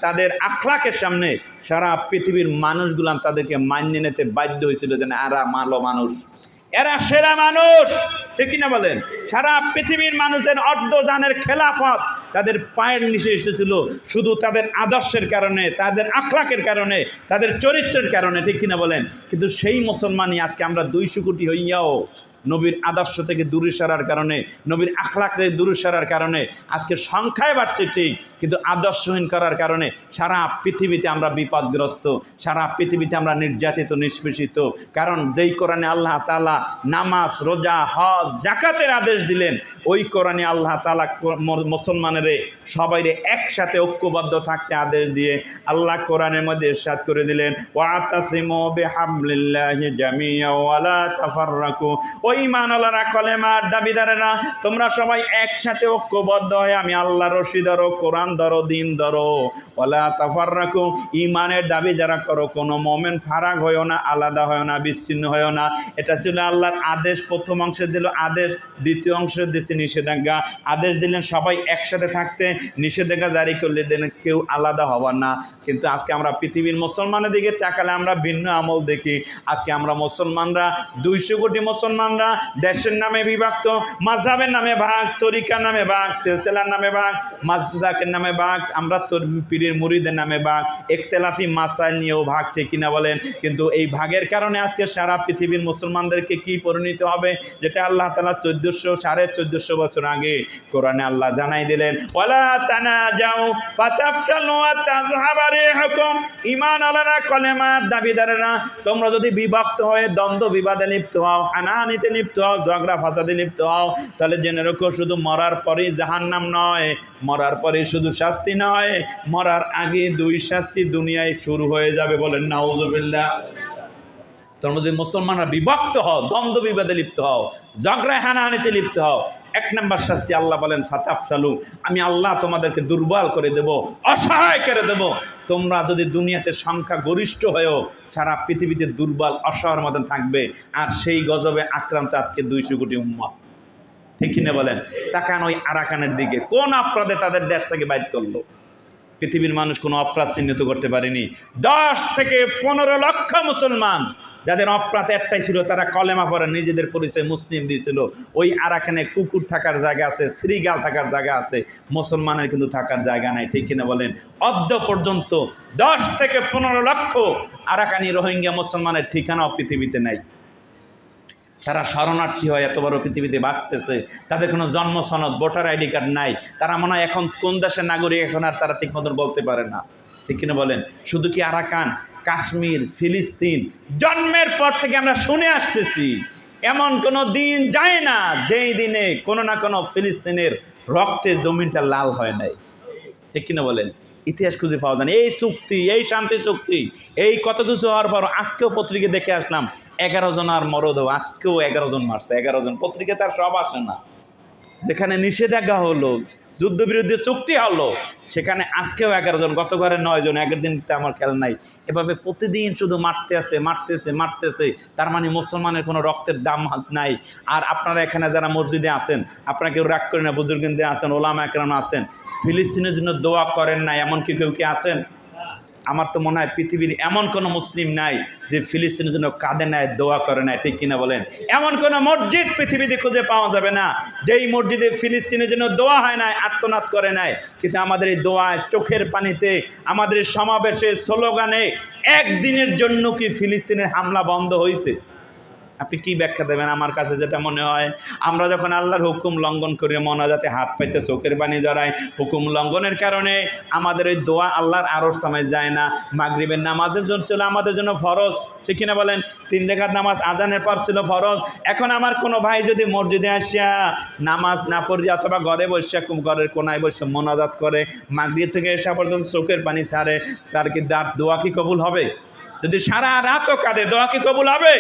তাদের আখলাকের সামনে সারা পৃথিবীর মানুষগুলান তাদেরকে মানিয়ে নিতে বাধ্য হয়েছিল যে এরা ভালো মানুষ, এরা সেরা মানুষ, ঠিক কিনা বলেন? সারা পৃথিবীর মানুষদের অর্ধজানের খেলাফত তাদের পায়ের নিচে এসেছিল শুধু তাদের আদর্শের কারণে, তাদের আখলাকের কারণে, তাদের চরিত্রের কারণে, ঠিক কিনা বলেন? কিন্তু সেই মুসলমানই আজকে আমরা 200 কোটি হইয়াও নবীর আদর্শ থেকে দূরে সরার কারণে, নবীর আখলাক থেকে দূরে সরার কারণে আজকে সংখ্যায় বাড়ছে ঠিক, কিন্তু আদর্শহীন করার কারণে সারা পৃথিবীতে আমরা বিপদগ্রস্ত, সারা পৃথিবীতে আমরা নির্যাতিত, নিষ্পেষিত। কারণ যেই কোরআনে আল্লাহ তাআলা নামাজ, রোজা, হজ, যাকাতের আদেশ দিলেন, ওই কোরআনে আল্লাহ তাআলা মুসলমানের সবাইরে একসাথে ঐক্যবদ্ধ থাকতে আদেশ দিয়ে আল্লাহ কোরআনের মধ্যে ইরশাদ করে দিলেন, ওয়াতাসিমু বিহাবলিল্লাহি জামিআ ওয়া লা তাফাররাকু। ওই ঈমানওয়ালারা, কলেমার দাবিদারেরা, তোমরা সবাই একসাথে ঐক্যবদ্ধ হয়ে আমি আল্লাহ রশি ধরো, কোরআন ধরো, দিন ধরো, ওয়া লা তাফাররাকু। ঈমানের দাবি যারা করো, কোনো মুমিন ফারাক হয়ো না, আলাদা হয়ো না, বিচ্ছিন্ন হয়ো না। এটা ছিল আল্লাহর আদেশ। প্রথম অংশে দিল আদেশ, দ্বিতীয় অংশে দিচ্ছে নিষেধাজ্ঞা। আদেশ দিলেন সবাই একসাথে থাকতে, নিষেধাজ্ঞা জারি করলে দিলেন কেউ আলাদা হবার না। কিন্তু আজকে আমরা পৃথিবীর মুসলমানের দিকে তাকালে আমরা ভিন্ন আমল দেখি। আজকে আমরা মুসলমানরা 200 কোটি মুসলমানরা দেশের নামে বিভক্ত, মাযহাবের নামে ভাগ, তরিকার নামে ভাগ, সিলসিলার নামে ভাগ, মাসলাকের নামে ভাগ, আমরা পীরের মুরিদের নামে ভাগ, ইখতিলাফি মাসাইল নিয়েও ভাগ, ঠিক কিনা বলেন? কিন্তু এই ভাগের কারণে আজকে সারা পৃথিবীর মুসলমানদেরকে কি পরিণত হবে, যেটা আল্লাহ তাআলা 1400 বছর আগে কোরআনে আল্লাহ জানাই দিলেন, ওয়ালা তানাজাউ ফাতাফশালু ওয়া তাযহাবা রিহুকুম। ঈমানওয়ালারা, কলেমার দাবিদারেরা, তোমরা যদি বিভক্ত হয়ে দ্বন্দ্ব বিবাদে লিপ্ত হও, হানাহানিতে লিপ্ত হও, ঝগড়া ফাসাদে লিপ্ত হও, তাহলে জেনে রাখো শুধু মরার পরেই জাহান্নাম নয়, মরার পরে শুধু শাস্তি নয়, মরার আগে 2 শাস্তি দুনিয়ায় শুরু হয়ে যাবে, বলেন নাউযুবিল্লাহ। তোমরা যদি মুসলমানরা বিভক্ত হও, দ্বন্দ্ব বিবাদে লিপ্ত হও, ঝগড়া হানাহানিতে লিপ্ত হও, 1 নম্বর শাস্তি আল্লাহ বলেন ফাতাফশালু, আমি আল্লাহ তোমাদেরকে দুর্বল করে দেব, অসহায় করে দেব। তোমরা যদি দুনিয়াতে সংখ্যা গরিষ্ঠ হয়েও সারা পৃথিবীতে দুর্বল, অসহায়ের মতন থাকবে। আর সেই গজবে আক্রান্ত আজকে 200 কোটি উম্মত, ঠিক কিনা বলেন? তাকান ওই আরাকানের দিকে, কোন অপরাধে তাদের দেশ থেকে বাইর করলো? পৃথিবীর মানুষ কোনো অপরাধ চিহ্নিত করতে পারেনি। 10 থেকে 15 লক্ষ মুসলমান যাদের অপরাধ একটাই ছিল, তারা কলেমা পড়ে নিজেদের পরিচয় মুসলিম দিয়েছিল। ওই আরাকানে কুকুর থাকার জায়গা আছে, শ্রীগাল থাকার জায়গা আছে, মুসলমানের কিন্তু থাকার জায়গা নাই, ঠিক কিনা বলেন? অদ্য পর্যন্ত 10 থেকে 15 লক্ষ আরাকানি রোহিঙ্গা মুসলমানের ঠিকানাও পৃথিবীতে নাই। তারা শরণার্থী হয় এত বড় পৃথিবীতে বাড়তেছে, তাদের কোনো জন্ম সনদ, ভোটার আইডি কার্ড নাই। তারা মনে হয় এখন কোন দেশের নাগরিক এখন আর তারা ঠিক মতন বলতে পারে না, ঠিক কিনা বলেন? শুধু কি আরাকান, কাশ্মীর, ফিলিস্তিন, জন্মের পর থেকে আমরা শুনে আসতেছি, এমন কোনো দিন যায় না যেই দিনে কোনো না কোনো ফিলিস্তিনের রক্তে জমিনটা লাল হয় নাই, ঠিক কিনা বলেন? ইতিহাস খুঁজে পাওয়া যায় না। এই চুক্তি, এই শান্তি চুক্তি, এই কত কিছু হওয়ার পর আজকেও পত্রিকা দেখে আসলাম 11 জন আর মরদেহ, আজকেও 11 জন মারছে, 11 জন। পত্রিকা তার সব আসে না। যেখানে নিষেধাজ্ঞা হলো, যুদ্ধবিরোধী চুক্তি হলো, সেখানে আজকেও 11 জন, গত ঘরে 9 জন, আগের দিনটা আমার খেয়াল নাই, এভাবে প্রতিদিন শুধু মারতেছে। তার মানে মুসলমানের কোনো রক্তের দাম নাই। আর আপনারা এখানে যারা মসজিদে আছেন, আপনারা কেউ রাগ করেন না, বুজুর্গিনদের আছেন, ওলামা একরাম আছেন, ফিলিস্তিনের জন্য দোয়া করেন না এমন কি কেউ কি আছেন? আমার তো মনে হয় পৃথিবীর এমন কোনো মুসলিম নাই যে ফিলিস্তিনের জন্য কাঁদে নাই, দোয়া করে নাই, ঠিক কিনা বলেন? এমন কোনো মসজিদ পৃথিবীতে খুঁজে পাওয়া যাবে না যেই মসজিদে ফিলিস্তিনের জন্য দোয়া হয় নাই, আর্তনাদ করে নাই। কিন্তু আমাদের এই দোয়ায়, চোখের পানিতে, আমাদের এই সমাবেশে, স্লোগানে একদিনের জন্য কি ফিলিস্তিনের হামলা বন্ধ হয়েছে? আপনি কি ব্যাখ্যা দেবেন? আমার কাছে যেটা মনে হয়, আমরা যখন আল্লাহর হুকুম লঙ্ঘন করি, মোনাজাতে হাত পাইতে চোখের পানি জড়াই, হুকুম লঙ্ঘনের কারণে আমাদের ওই দোয়া আল্লাহর আরশ তামায় যায় না। মাগরিবের নামাজের জন্য ছিল আমাদের জন্য ফরজ, ঠিক কিনা বলেন? 3 রাকাত নামাজ আজানের পর ছিল ফরজ। এখন আমার কোনো ভাই যদি মসজিদে আসিয়া নামাজ না পড়ি অথবা ঘরে বসে, ঘরের কোনায় বসে মোনাজাত করে, মাগরিব থেকে এসা পর্যন্ত চোখের পানি ছাড়ে, তার কি দোয়া কি কবুল হবে? যদি সারা রাতও কাঁদে, দোয়া কি কবুল হবে?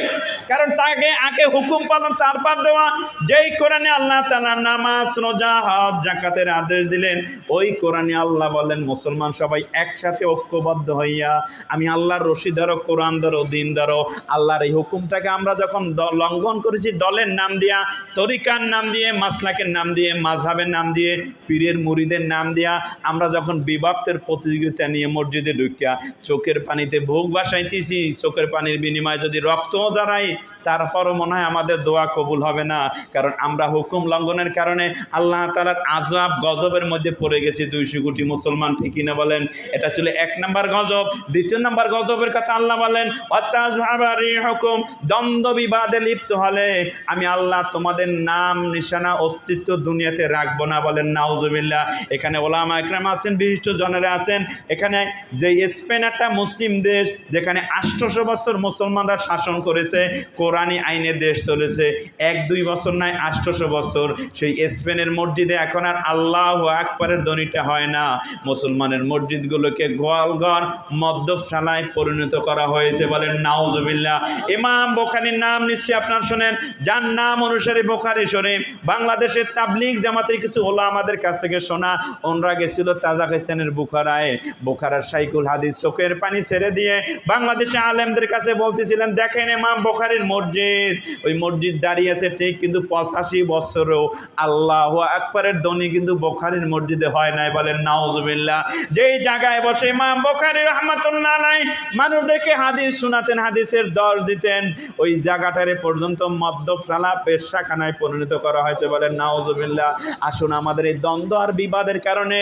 কারণ তাকে আগে হুকুম পালন, তারপর দোয়া। যেই কোরআনে আল্লাহ তাআলা নামাজ, রোজা, হজ, যাকাতের আদেশ দিলেন, ওই কোরআনে আল্লাহ বলেন মুসলমান সবাই একসাথে ঐক্যবদ্ধ হইয়া আমি আল্লাহর রশি ধরো, কোরআন ধরো, দিন ধরো। আল্লাহর এই হুকুমটাকে আমরা যখন লঙ্ঘন করেছি, দলের নাম দিয়া, তরিকার নাম দিয়ে, মাসলাকের নাম দিয়ে, মাযহাবের নাম দিয়ে, পীরের মুরিদের নাম দিয়া আমরা যখন বিভক্তের প্রতিযোগিতা নিয়ে মসজিদে ঢুকিয়া চোখের পানিতে ভোগ বাসাইতেছি, চোখের পানির বিনিময়ে যদি রক্তও জারাই, তারপরও মনে হয় আমাদের দোয়া কবুল হবে না। কারণ আমরা হুকুম লঙ্ঘনের কারণে আল্লাহ তাআলার আযাব, গজবের মধ্যে পড়ে গেছি 200 কোটি মুসলমান, ঠিক কিনা বলেন? এটা ছিল 1 নম্বর গজব। 2 নম্বর গজবের কথা আল্লাহ বলেন, ওয়াতাযহাবারি হুকুম, দ্বন্দ্ব বিবাদে লিপ্ত হলে আমি আল্লাহ তোমাদের নাম নিশানা অস্তিত্ব দুনিয়াতে রাখবো না, বলেন নাউজুবিল্লাহ। এখানে ওলামা একরাম আছেন, বিশিষ্ট জনেরা আছেন। এখানে যে স্পেন একটা মুসলিম দেশ, যেখানে 800 বছর মুসলমানরা শাসন করেছে, কোরআনী আইনে দেশ চলেছে, 1-2 বছর নয়, 800 বছর। সেই স্পেনের মসজিদে এখন আর আল্লাহু আকবারের ধ্বনিটা হয় না। মুসলমানের মসজিদগুলোকে গোয়ালঘর, মদ্যপশালায় পরিণত করা হয়েছে, বলেন নাউজুবিল্লাহ। ইমাম বুখারীর নাম নিশ্চয়ই আপনার শোনেন, যার নাম অনুসারে বুখারী শরীফ। বাংলাদেশের তাবলীগ জামাতের কিছু ওলামাদের কাছ থেকে শোনা, ওনরা গেছিল তাজাকিস্তানের বুখারায়, বুখারার শাইখুল হাদিস চোখের পানি ছেড়ে দিয়ে বাংলাদেশে আলেমদের কাছে বলতেছিলেন, দেখেন ইমাম বুখারীর মসজিদ, ওই মসজিদ দাঁড়িয়ে আছে ঠিক, কিন্তু 85 বছরেও আল্লাহু আকবারের ধ্বনি কিন্তু বুখারীর মসজিদে হয় নাই, বলেন নাউজুবিল্লাহ। যেই জায়গায় বসে ইমাম বুখারী রাহমাতুল্লাহ আলাইহি মানুষদেরকে হাদিস শোনাতেন, হাদিসের 10 দিতেন, ওই জায়গাটারে পর্যন্ত মদ্যপশালা, পেশাখানায় পরিণত করা হয়েছে, বলেন নাউজুবিল্লাহ। আসুন, আমাদের এই দ্বন্দ্ব আর বিবাদের কারণে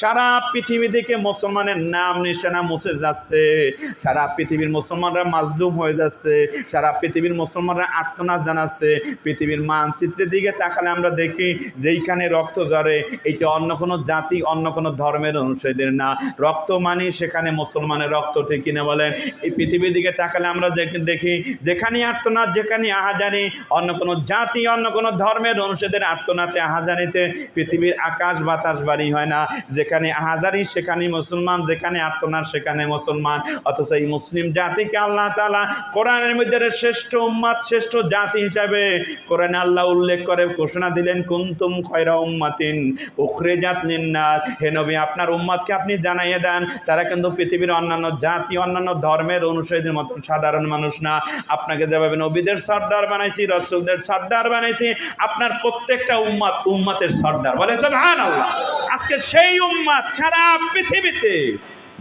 সারা পৃথিবী থেকে মুসলমানের নাম নিশানা মুছে যাচ্ছে, সারা পৃথিবীর মুসলমানরা মাজলুম হয়ে যাচ্ছে, সারা পৃথিবীর মুসলমানরা আর্তনাদ জানাচ্ছে। পৃথিবীর মানচিত্রের দিকে তাকালে আমরা দেখি যেইখানে রক্ত ঝরে, এইটা অন্য কোনো জাতি, অন্য কোনো ধর্মের অনুসারীদের না, রক্ত মানি সেখানে মুসলমানের রক্ত, ঠিক কিনা বলেন? এই পৃথিবীর দিকে তাকালে আমরা দেখি যেখানে আর্তনাদ, যেখানে আহাজারি, অন্য কোনো জাতি, অন্য কোনো ধর্মের অনুসারীদের আর্তনাদে, আহাজারিতে পৃথিবীর আকাশ বাতাস বাড়ি হয় না। যেখানে আহাজারি সেখানে মুসলমান, যেখানে আর্তনাদ সেখানে মুসলমান। অথচ এই মুসলিম জাতিকে আল্লাহ তাআলা কোরআনের মধ্যে শ্রেষ্ঠ উম্মাত, শ্রেষ্ঠ জাতি হিসাবে কোরআনে আল্লাহ উল্লেখ করে ঘোষণা দিলেন, কুনতুম খায়রা উম্মাতিন উখরিজাত লিন্নাস। হে নবী, আপনার উম্মাতকে আপনি জানাইয়ে দেন, তারা কিন্তু পৃথিবীর অন্যান্য জাতি, অন্যান্য ধর্মের অনুসারীদের মতন সাধারণ মানুষ না। আপনাকে যেভাবে নবীদের সর্দার বানাইছি, রাসূলদের সর্দার বানাইছি, আপনার প্রত্যেকটা উম্মাতের সর্দার, বলেন সুবহানাল্লাহ। আজকে সেই উম্মাত সারা পৃথিবীতে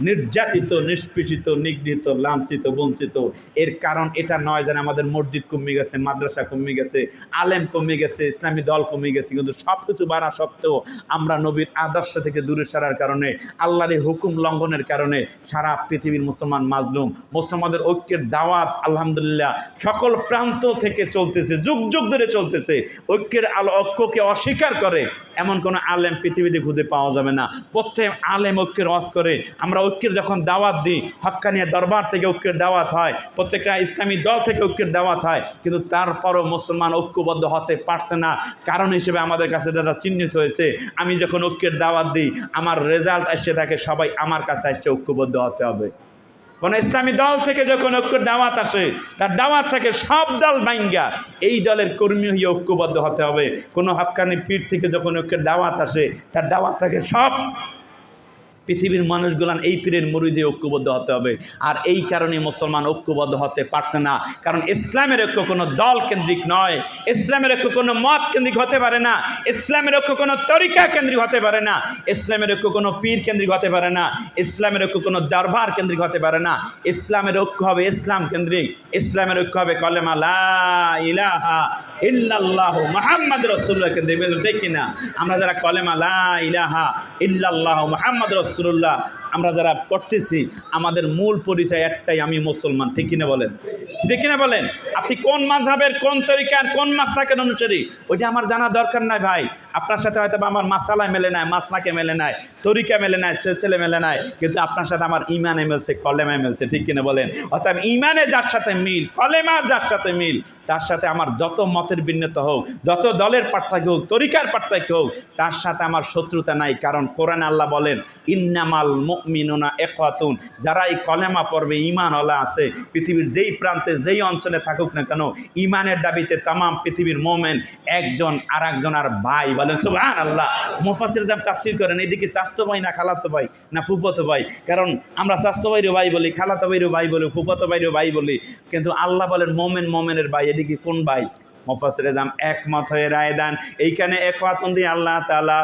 নির্যাতিত, নিষ্পেষিত, নিগৃহীত, লাঞ্ছিত, বঞ্চিত। এর কারণ এটা নয় যেন আমাদের মসজিদ কমে গেছে, মাদ্রাসা কমে গেছে, আলেম কমে গেছে, ইসলামী দল কমে গেছে, কিন্তু সব কিছু বাড়া সত্ত্বেও আমরা নবীর আদর্শ থেকে দূরে সরার কারণে, আল্লাহর হুকুম লঙ্ঘনের কারণে সারা পৃথিবীর মুসলমান মাজলুম। মুসলমানদের ঐক্যের দাওয়াত আলহামদুলিল্লাহ সকল প্রান্ত থেকে চলতেছে, যুগ যুগ ধরে চলতেছে। ঐক্যের ঐক্যকে অস্বীকার করে এমন কোনো আলেম পৃথিবীতে খুঁজে পাওয়া যাবে না। প্রত্যেক আলেম ঐক্যের ওয়াজ করে। আমরা ঐক্যের যখন দাওয়াত দিই, হক্কানিয়া দরবার থেকে ঐক্যের দাওয়াত হয়, প্রত্যেকটা ইসলামী দল থেকে ঐক্যের দাওয়াত হয়, কিন্তু তারপরও মুসলমান ঐক্যবদ্ধ হতে পারছে না। কারণ হিসেবে আমাদের কাছে যেটা চিহ্নিত হয়েছে, আমি যখন ঐক্যের দাওয়াত দিই, আমার রেজাল্ট আসছে থাকে সবাই আমার কাছে আসছে ঐক্যবদ্ধ হতে হবে। কোনো ইসলামী দল থেকে যখন ঐক্যর দাওয়াত আসে, তার দাওয়াত থাকে সব দল ভাঙ্গা এই দলের কর্মী হয়ে ঐক্যবদ্ধ হতে হবে। কোনো হক্কানি পীর থেকে যখন ঐক্যের দাওয়াত আসে, তার দাওয়াত থাকে সব পৃথিবীর মানুষগুলান এই পীরের মুরিদে ঐক্যবদ্ধ হতে হবে। আর এই কারণে মুসলমান ঐক্যবদ্ধ হতে পারছে না, কারণ ইসলামের ঐক্য কোনো দল কেন্দ্রিক নয়, ইসলামের ঐক্য কোনো মত কেন্দ্রিক হতে পারে না, ইসলামের ঐক্য কোনো তরিকা কেন্দ্রিক হতে পারে না, ইসলামের ঐক্য কোনো পীর কেন্দ্রিক হতে পারে না, ইসলামের ঐক্য কোনো দরবার কেন্দ্রিক হতে পারে না। ইসলামের ঐক্য হবে ইসলাম কেন্দ্রিক, ইসলামের ঐক্য হবে কলেমা লা ইলাহা ইল্লাল্লাহু মুহাম্মদ রাসূলুল্লাহ কেন্দ্রিক। ঠিক কিনা? আমরা যারা কলেমা লা ইলাহা ইল্লাল্লাহু মুহাম্মদ রাসূলুল্লাহ আমরা যারা পড়তেছি, আমাদের মূল পরিচয় একটাই, আমি মুসলমান। ঠিক কিনা বলেন? ঠিক কিনা বলেন? আপনি কোন মাযহাবের, কোন তরিকার, কোন মাসলাকের অনুসারী, ওইটা আমার জানা দরকার নাই ভাই। আপনার সাথে হয়তো আমার মাসালায় মেলে নাই, মাসলাকে মেলে নাই, তরিকা মেলে নাই, সিলসিলা মেলে নাই, কিন্তু আপনার সাথে আমার ইমানে মেলছে, কলেমায় মেলছে। ঠিক কিনা বলেন? অর্থাৎ ইমানে যার সাথে মিল, কলেমা যার সাথে মিল, তার সাথে আমার যত মতের ভিন্নতা হোক, যত দলের পার্থক্য হোক, তরিকার পার্থক্য হোক, তার সাথে আমার শত্রুতা নাই। কারণ কোরআনে আল্লাহ বলেন, ইন্নামাল মুমিনুনা ইখওয়াতুন, যারা এই কলেমা পড়বে, ঈমানওয়ালা আছে, পৃথিবীর যেই প্রান্তে যেই অঞ্চলে থাকুক না কেন, ঈমানের দাবিতে তামাম পৃথিবীর মুমিন একজন আর একজনের ভাই। বলেন সুবহানাল্লাহ। মুফাসসির যারা তাফসীর করেন, এদিকে চাচতো ভাই না খালাতো ভাই না ফুফাতো ভাই, কারণ আমরা চাচতো ভাইরও ভাই বলি, খালাতো ভাইরও ভাই বলি, ফুফাতো ভাইরও ভাই বলি, কিন্তু আল্লাহ বলেন মুমিন মুমিনের ভাই। এদিকে কোন ভাই? মুফাসসিরে যাম একমত হয়ে রায় দেন, এইখানে ইখওয়াতুন দিয়ে আল্লাহ তাআলা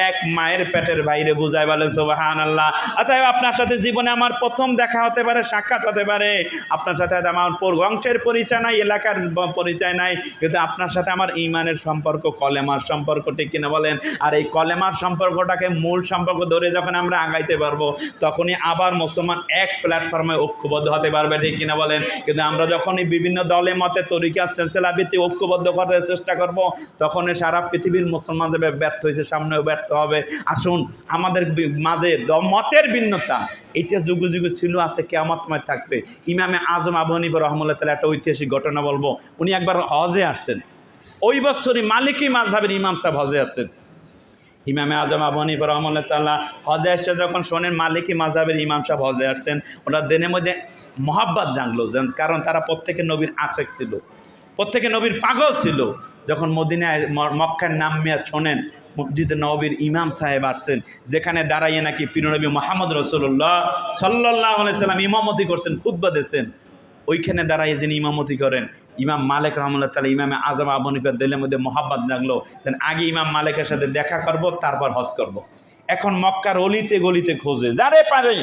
এক মায়ের পেটের বাইরে বুঝায়। বলেন সুবহানাল্লাহ। অতএব আপনার সাথে জীবনে আমার প্রথম দেখা হতে পারে, সাক্ষাৎ হতে পারে, আপনার সাথে আমার বংশের পরিচয় নাই, এলাকার পরিচয় নাই, কিন্তু আপনার সাথে আমার ঈমানের সম্পর্ক, কলেমার সম্পর্ক। ঠিক কিনা বলেন? আর এই কলেমার সম্পর্কটাকে মূল সম্পর্ক ধরে যখন আমরা আগাইতে পারবো, তখনই আবার মুসলমান এক প্ল্যাটফর্মে ঐক্যবদ্ধ হতে পারবে। ঠিক কিনা বলেন? কিন্তু আমরা যখনই বিভিন্ন দলে মতে, তরিকা, সিলসিলা ভিত্তিক ঐক্যবদ্ধ করার চেষ্টা করব, তখন সারা পৃথিবীর মুসলমান যাবে ব্যর্থ হয়েছে, সামনেও ব্যর্থ হবে। আসুন, আমাদের মাঝে মতের ভিন্নতা এটা যুগে যুগে ছিল, আছে, কিয়ামতময় থাকবে। ইমামে আজম আবু হানিফা রাহমাতুল্লাহ তাআলা একটা ঐতিহাসিক ঘটনা বলবো। উনি একবার হজে আসছেন, ওই বছরই মালিকি মাযহাবের ইমাম সাহেব হজে আসছেন। ইমামে আজম আবু হানিফা রাহমাতুল্লাহ তাআলা হজে আসছে, যখন শোনেন মালিকি মাযহাবের ইমাম সাহেব হজে আসছেন, ওনার দিনের মধ্যে মহাব্বত জাগলো, কারণ তারা প্রত্যেকে নবীর আশেক ছিল, প্রত্যেকে নবীর পাগল ছিল। যখন মদিনায় মক্কার নামিয়া শোনেন মসজিদে নববীর ইমাম সাহেব আসছেন, যেখানে দাঁড়াইয়ে নাকি প্রিয় নবী মুহাম্মদ রাসূলুল্লাহ সাল্লাল্লাহু আলাইহি সাল্লাম ইমামতি করছেন, খুতবা দিয়েছেন, ওইখানে দাঁড়াইয়ে যিনি ইমামতি করেন ইমাম মালিক রাহমাতুল্লাহ তাআলা, ইমামে আজম আবু হানিফার দিলের মধ্যে মহাব্বত জাগলো, দেন আগে ইমাম মালিকের সাথে দেখা করব, তারপর হজ করব। এখন মক্কার অলিতে গলিতে খোঁজে, যারে পারে,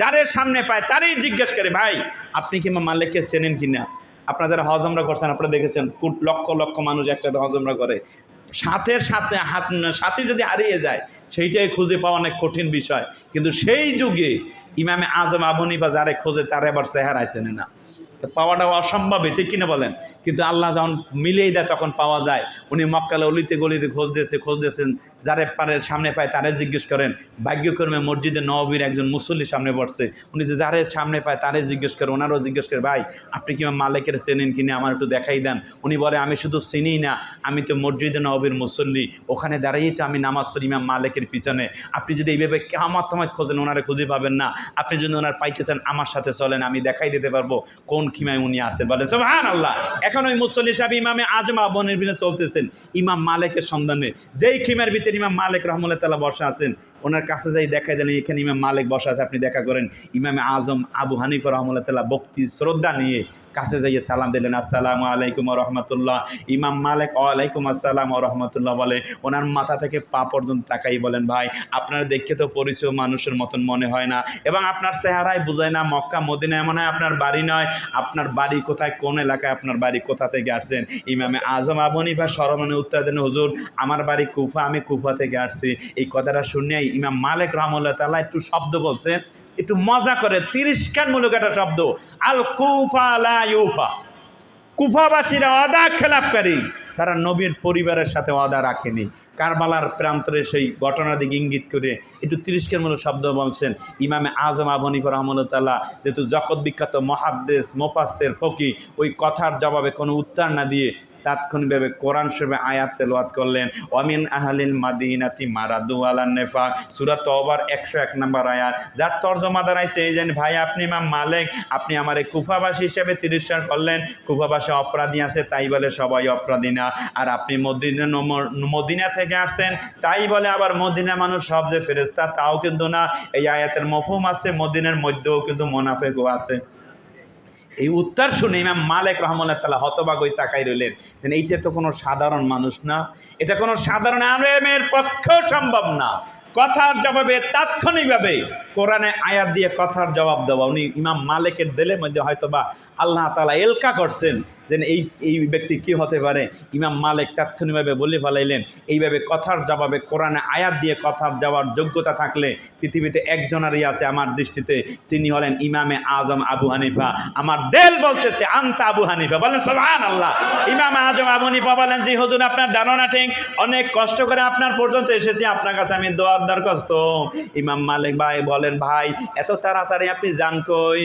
যারে সামনে পায় তারই জিজ্ঞেস করে, ভাই আপনি কি ইমাম মালিককে চেনেন কিনা? আপনারা যারা হজ উমরা করছেন, আপনারা দেখেছেন লক্ষ লক্ষ মানুষ একসাথে হজ উমরা করে, সাথে যদি হারিয়ে যায় সেইটাই খুঁজে পাওয়া অনেক কঠিন বিষয়। কিন্তু সেই যুগে ইমামে আজম আবু হানিফা যারে খোঁজে তারা এবার চেহারায় চেনে না, পাওয়াটা অসম্ভবই। ঠিক কিনা বলেন? কিন্তু আল্লাহ যখন মিলিয়ে দেয় তখন পাওয়া যায়। উনি মক্কালে অলিতে গলিতে খোঁজ দিয়েছেন, যারে পারে সামনে পায় তারে জিজ্ঞেস করেন। ভাগ্যক্রমে মসজিদে নববীর একজন মুসল্লি সামনে পড়ছে, উনি যারে সামনে পায় তারে জিজ্ঞেস করে, ওনারও জিজ্ঞেস করে, ভাই আপনি কি ইমাম মালিকের চেনেন কিনা, আমার একটু দেখাই দেন। উনি বলে, আমি শুধু চিনি না, আমি তো মসজিদে নববীর মুসল্লি, ওখানে দাঁড়িয়েই তো আমি নামাজ পড়ি ইমাম মালিকের পিছনে। আপনি যদি এইভাবে কিয়ামত সময় খোঁজেন, ওনারে খুঁজে পাবেন না। আপনি যদি ওনার পাইতে চান, আমার সাথে চলেন, আমি দেখাই দিতে পারবো কোন খিমায় উনি আছেন। বলেন সুবহানাল্লাহ। এখন ওই মুসল্লি সাহেব ইমামে আজম আবু হানিফার পিছনে চলতেছেন ইমাম মালিকের সন্ধানে। যেই খিমার ভিতরে ইমাম মালিক রাহমাতুল্লাহ তাআলা বসা আছেন, ওনার কাছে যাই দেখাই দিলেন, এখানে ইমাম মালিক বসা আছে, আপনি দেখা করেন। ইমামে আজম আবু হানিফা রাহমাতুল্লাহ তাআলা ভক্তি শ্রদ্ধা নিয়ে কাছে যাইয়ে সালাম দিলেন, আসসালামু আলাইকুম ওয়া রাহমাতুল্লাহ। ইমাম মালিক ওয়ালাইকুম আসসালাম ওয়া রাহমাতুল্লাহ বলে, ওনার মাথা থেকে পা পর্যন্ত তাকাই বলেন, ভাই আপনার দেখে তো পরিচয় মানুষের মতন মনে হয় না, এবং আপনার চেহারায় বোঝায় না মক্কা মদিনা এমন হয় আপনার বাড়ি নয়। আপনার বাড়ি কোথায়, কোন এলাকায়, আপনার বাড়ি কোথা থেকে আসছেন? ইমামে আজম আবু হানিফা সরমনে উত্তর দেন, হুজুর আমার বাড়ি কুফা, আমি কুফা থেকে আসছি। এই কথাটা শুনে ইমাম মালিক রাহমাতুল্লাহ তাআলা একটু শব্দ বলছেন, একটু মজা করে, তিরস্কারমূলক একটা শব্দ, আল কুফা লা ইউফা, কুফাবাসীরা অদা খেলাপকারী, তারা নবীর পরিবারের সাথে ওয়াদা রাখেনি। কারবালার প্রান্তরে সেই ঘটনার দিকে ইঙ্গিত করে একটু তিরস্কারমূলক শব্দ বলছেন ইমামে আজম আবু হানিফা রাহমাতুল্লাহ, যেহেতু জগৎ বিখ্যাত মুহাদ্দিস মুফাসসির ফকি, ওই কথার জবাবে কোনো উত্তর না দিয়ে তাৎক্ষণিকভাবে কোরআন শরীফে আয়াত তেলাওয়াত করলেন, ওয়ামিন আহলিল মাদিনাতি মারাদু আলান নিফাক, সূরা তওবার 101 নম্বর আয়াত, যার তরজমা দাঁড়াইছে এই যে ভাই আপনি ইমাম মালিক, আপনি আমার এই কুফাবাসী হিসেবে তিরস্কার করলেন, কুফাবাসী অপরাধী আছে তাই বলে সবাই অপরাধী না, আর আপনি মদিনা থেকে আসছেন তাই বলে আবার মদিনার মানুষ সব যে ফেরেশতা তাও কিন্তু না। এই আয়াতের মফহুম আছে মদিনার মধ্যেও কিন্তু মুনাফিকও আছে। এই উত্তর শুনে ইমাম মালিক রাহমাতুল্লাহ তাআলা হতবাক হয়ে তাকাই রইলেন, এইটা তো কোনো সাধারণ মানুষ না, এটা কোনো সাধারণ আলেমের পক্ষেও সম্ভব না। কথার জবাবে তাৎক্ষণিকভাবে কোরআনে আয়াত দিয়ে কথার জবাব দেওয়া। উনি ইমাম মালিকের দিলের মধ্যে হয়তোবা আল্লাহ তাআলা এলকা করছেন যে এই ব্যক্তি কি হতে পারে। ইমাম মালিক তাৎক্ষণিকভাবে বলে ফেলাইলেন, এইভাবে কথার জবাবে কোরআনে আয়াত দিয়ে কথার যাওয়ার যোগ্যতা থাকলে পৃথিবীতে একজনারই আছে আমার দৃষ্টিতে, তিনি হলেন ইমামে আজম আবু হানিফা। আমার দিল বলতেছে আনতা আবু হানিফা, বলেন সুবহানাল্লাহ। ইমামে আজম আবু হানিফা বলেন, জি হুজুর আপনার ধারণা ঠিক, অনেক কষ্ট করে আপনার পর্যন্ত এসেছি, আপনার কাছে আমি দোয়ার দরখাস্ত। ইমাম মালিক ভাই বলেন, ভাই এত তাড়াতাড়ি আপনি যান কই?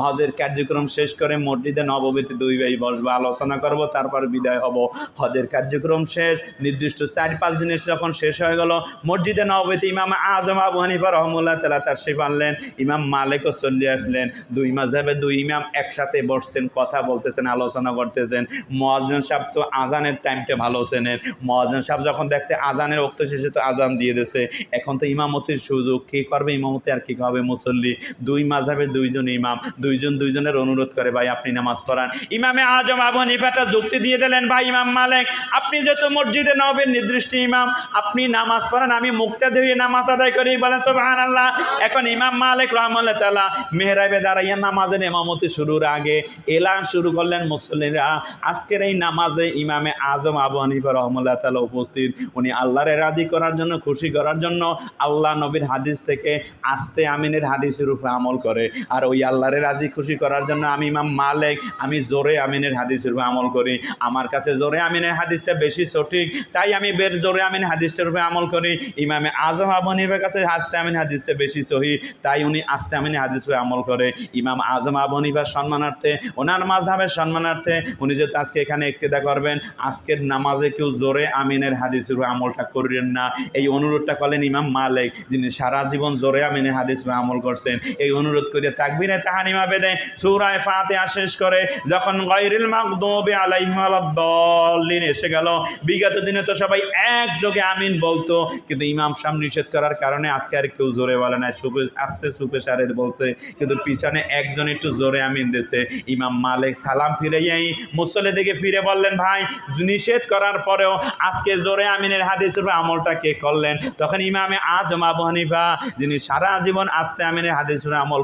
হজের কার্যক্রম শেষ করে মসজিদে নববীতে 2 ভাই বসবো, আলোচনা করব, তারপর বিদায় হব। হজের কার্যক্রম শেষ, নির্দিষ্ট 4-5 দিনের যখন শেষ হয়ে গেল, মসজিদে নববীতে ইমাম আজম আবু হানিফা রাহমাতুল্লাহ তাআলা তাশরীফ আনলেন, ইমাম মালিকও চলে আসলেন। 2 মাযহাবে 2 ইমাম একসাথে বসছেন, কথা বলতেছেন, আলোচনা করতেছেন। মুয়াজ্জিন সাহেব তো আজানের টাইমটা ভালো চেনেন, মুয়াজ্জিন সাহেব যখন দেখছে আজানের ওয়াক্ত শেষে তো আজান দিয়ে দিয়েছে, এখন তো ইমামতির সুযোগ, কে করবে ইমামতি আর কে হবে মুসল্লি। 2 মাযহাবের 2 জন ইমাম, 2 জন 2 জনের অনুরোধ করে, ভাই আপনি নামাজ পড়ান। ইমামে আজম আবু হানিফা যুক্তি দিয়ে দিলেন, ভাই ইমাম মালিক আপনি যেহেতু মসজিদে নববীর নির্দিষ্ট ইমাম, আপনি নামাজ পড়ান, আমি মুক্তাদি হয়ে নামাজ আদায় করি, বলেন সুবহানাল্লাহ। এখন ইমাম মালিক রাহমাতুল্লাহ তাআলা মেহরাবে দাঁড়াইয়া নামাজের ইমামতি শুরুর আগে এলান শুরু করলেন, মুসল্লিরা আজকের এই নামাজে ইমামে আজম আবু হানিফা রাহমাতুল্লাহ তাআলা উপস্থিত। উনি আল্লাহরে রাজি করার জন্য, খুশি করার জন্য আল্লাহ নবীর হাদিস থেকে আস্তে আমিনের হাদিসের উপরে আমল করে, আর ওই আল্লাহরে রাজি খুশি করার জন্য আমি ইমাম মালিক আমি জোরে আমিনের হাদিসের উপরে আমল করি। আমার কাছে জোরে আমিনের হাদিসটা বেশি সঠিক, তাই আমি জোরে আমিন হাদিসটার উপরে আমল করি। ইমামে আজম আবু হানিফার কাছে আস্তে আমিন হাদিসটা বেশি সহি, তাই উনি আস্তে আমিনের হাদিস উপরে আমল করে। ইমাম আজম আবু হানিফার সম্মানার্থে, ওনার মাযহাবের সম্মানার্থে উনি যেহেতু আজকে এখানে ইক্তেদা করবেন, আজকের নামাজে কেউ জোরে আমিনের হাদিসের উপরে আমলটা করিলেন না, এই অনুরোধটা করলেন ইমাম মালিক, যিনি সারা জীবন জোরে আমিনের হাদিস উপরে আমল করছেন। এই অনুরোধ করে তাকবীরে তাহরিমা বেদে সূরা ফাতিহা শেষ করে যখন গায়রিল মাগদুবি আলাইহিম ওয়ালাদ-দাল্লিন এসে গেল, বিগত দিনে তো সবাই একযোগে আমিন বলতো, কিন্তু ইমাম সাহেব নিষেধ করার কারণে আজকে আর কেউ জোরে বলে না, আস্তে সুপে সারে বলছে, কিন্তু পিছনে একজন একটু জোরে আমিন দিয়েছে। ইমাম মালিক সালাম ফিরেই মুসল্লি দিকে ফিরে বললেন, ভাই নিষেধ করার পরেও আজকে জোরে আমিনের হাদিসের উপর আমলটা কে করলেন? তখন ইমামে আজম আবু হানিফা, যিনি সারা জীবন আস্তে আমিনের হাদিসের উপর আমল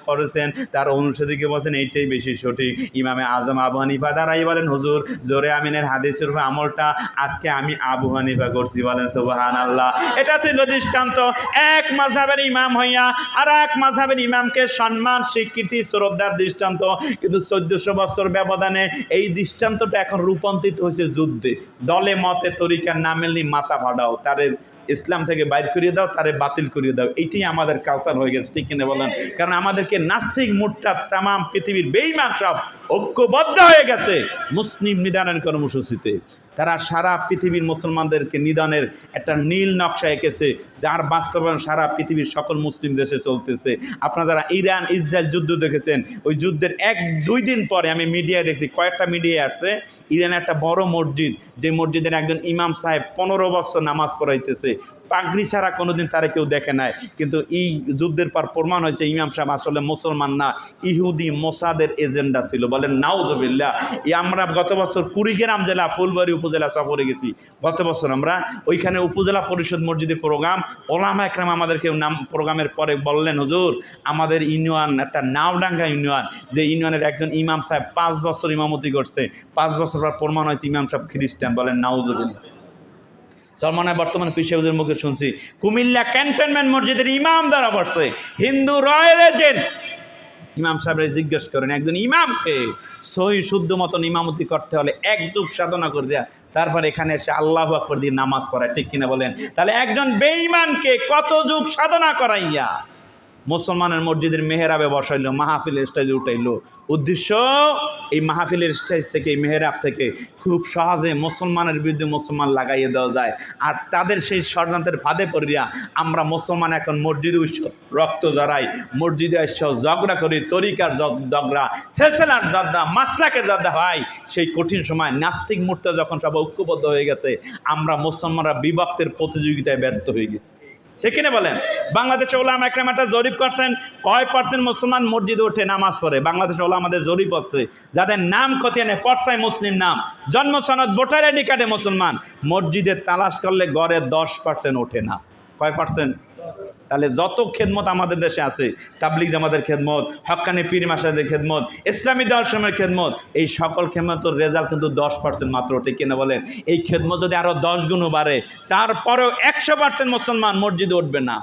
করেছেন, তার অনুসারীকে বলছেন এইটাই বেশি সঠিক। ইমামে আজম আবু হানিফা দাঁড়াই বলেন, হুজুর জোরে আমিনের হাদিসের উপর আমলটা আজকে আমি আবু হানিফা করছি, বলেন সুবহানাল্লাহ। এটা ছিল দৃষ্টান্ত, এক মাযহাবের ইমাম হইয়া আর এক মাযহাবের ইমামকে সম্মান, স্বীকৃতি, শ্রদ্ধার দৃষ্টান্ত। কিন্তু 1400 বছর ব্যবধানে এই দৃষ্টান্তটা এখন রূপান্তরিত হয়েছে যুদ্ধে। দলে মতে তরিকার নামেলি মাথা ফাটাও, তাদের ইসলাম থেকে বাইর করিয়ে দাও, তারে বাতিল করিয়ে দাও, এইটাই আমাদের কালচার হয়ে গেছে, ঠিক কিনা বলেন? কারণ আমাদেরকে নাস্তিক মুরতাদ তামাম পৃথিবীর বেঈমান সব ঐক্যবদ্ধ হয়ে গেছে মুসলিম নিদানের কর্মসূচিতে। তারা সারা পৃথিবীর মুসলমানদেরকে নিদানের একটা নীল নকশা এঁকেছে, যার বাস্তবায়ন সারা পৃথিবীর সকল মুসলিম দেশে চলতেছে। আপনারা যারা ইরান ইসরায়েল যুদ্ধ দেখেছেন, ওই যুদ্ধের 1-2 দিন পরে আমি মিডিয়ায় দেখছি, কয়েকটা মিডিয়ায় আসছে, ইরানে একটা বড় মসজিদ, যে মসজিদের একজন ইমাম সাহেব 15 বছর নামাজ পড়াইতেছে, পাগড়ি ছাড়া কোনোদিন তারা কেউ দেখে নাই। কিন্তু এই যুদ্ধের পর প্রমাণ হয়েছে ইমাম সাহেব আসলে মুসলমান না, ইহুদি মোসাদের এজেন্ডা ছিল, বলেন নাউজুবিল্লাহ। আমরা গত বছর কুড়িগ্রাম জেলা ফুলবাড়ী উপজেলা সফরে গেছি, গত বছর আমরা ওইখানে উপজেলা পরিষদ মসজিদে প্রোগ্রাম, ওলামা একরাম আমাদেরকে প্রোগ্রামের পরে বললেন, হুজুর আমাদের ইউনিয়ন একটা নাওডাঙ্গা ইউনিয়ন, যে ইউনিয়নের একজন ইমাম সাহেব 5 বছর ইমামতি করছে, 5 বছর পর প্রমাণ হয়েছে ইমাম সাহেব খ্রিস্টান, বলেন নাউজুবিল্লাহ। সলমানের বর্তমানে পিসের মুখে শুনছি কুমিল্লা ক্যান্টনমেন্ট মসজিদের ইমাম দ্বারা বসছে হিন্দু রয়্যাল এজেন্ট, ইমাম সাহেবরা জিজ্ঞেস করেন, একজন ইমামকে সহি শুদ্ধ মতন ইমামতি করতে হলে এক যুগ সাধনা করে দেয়া, তারপর এখানে এসে আল্লাহু আকবার দিয়ে নামাজ পড়ায়, ঠিক কিনা বলেন? তাহলে একজন বেঈমানকে কত যুগ সাধনা করাইয়া মুসলমানের মসজিদের মেহরাবে বসাইলো, মাহফিলের স্টেজে উঠাইলো। উদ্দেশ্য এই মাহফিলের স্টেজ থেকে, এই মেহরাব থেকে খুব সহজে মুসলমানের বিরুদ্ধে মুসলমান লাগাইয়ে দেওয়া যায়। আর তাদের সেই ষড়যন্ত্রের ফাঁদে পড়িয়া আমরা মুসলমান এখন মসজিদে রক্ত জড়াই, মসজিদে এসে ঝগড়া করি, তরিকার ঝগড়া, সেলসেলার ঝগড়া, মাসলাকের ঝগড়া হয়। সেই কঠিন সময় নাস্তিক মূর্তি যখন সব ঐক্যবদ্ধ হয়ে গেছে, আমরা মুসলমানরা বিভক্তের প্রতিযোগিতায় ব্যস্ত হয়ে গেছি, ঠিক কিনা বলেন? বাংলাদেশে ওলামা একরাম একটা জরিপ করছেন, কয় % মুসলমান মসজিদে উঠে নামাজ পড়ে? বাংলাদেশে ওলামাদের জরিপ হচ্ছে, যাদের নাম খতিয়ে নেয় পর্সায় মুসলিম নাম, জন্ম সনদ, ভোটার আইডি কার্ডে মুসলমান, মসজিদে তালাশ করলে গড়ে 10% ওঠে না। কয় %? তাহলে যত খেদমত আমাদের দেশে আছে, তাবলিগ জামাতের খেদমত, হক্কানি পীর মাশায়েখদের খেদমত, ইসলামী দর্শনের খেদমত, এই সকল খেদমতের রেজাল্ট কিন্তু 10% মাত্র, ঠিক কিনা বলেন? এই খেদমত যদি আরও 10 গুণও বাড়ে, তারপরেও 100% মুসলমান মসজিদে উঠবে না,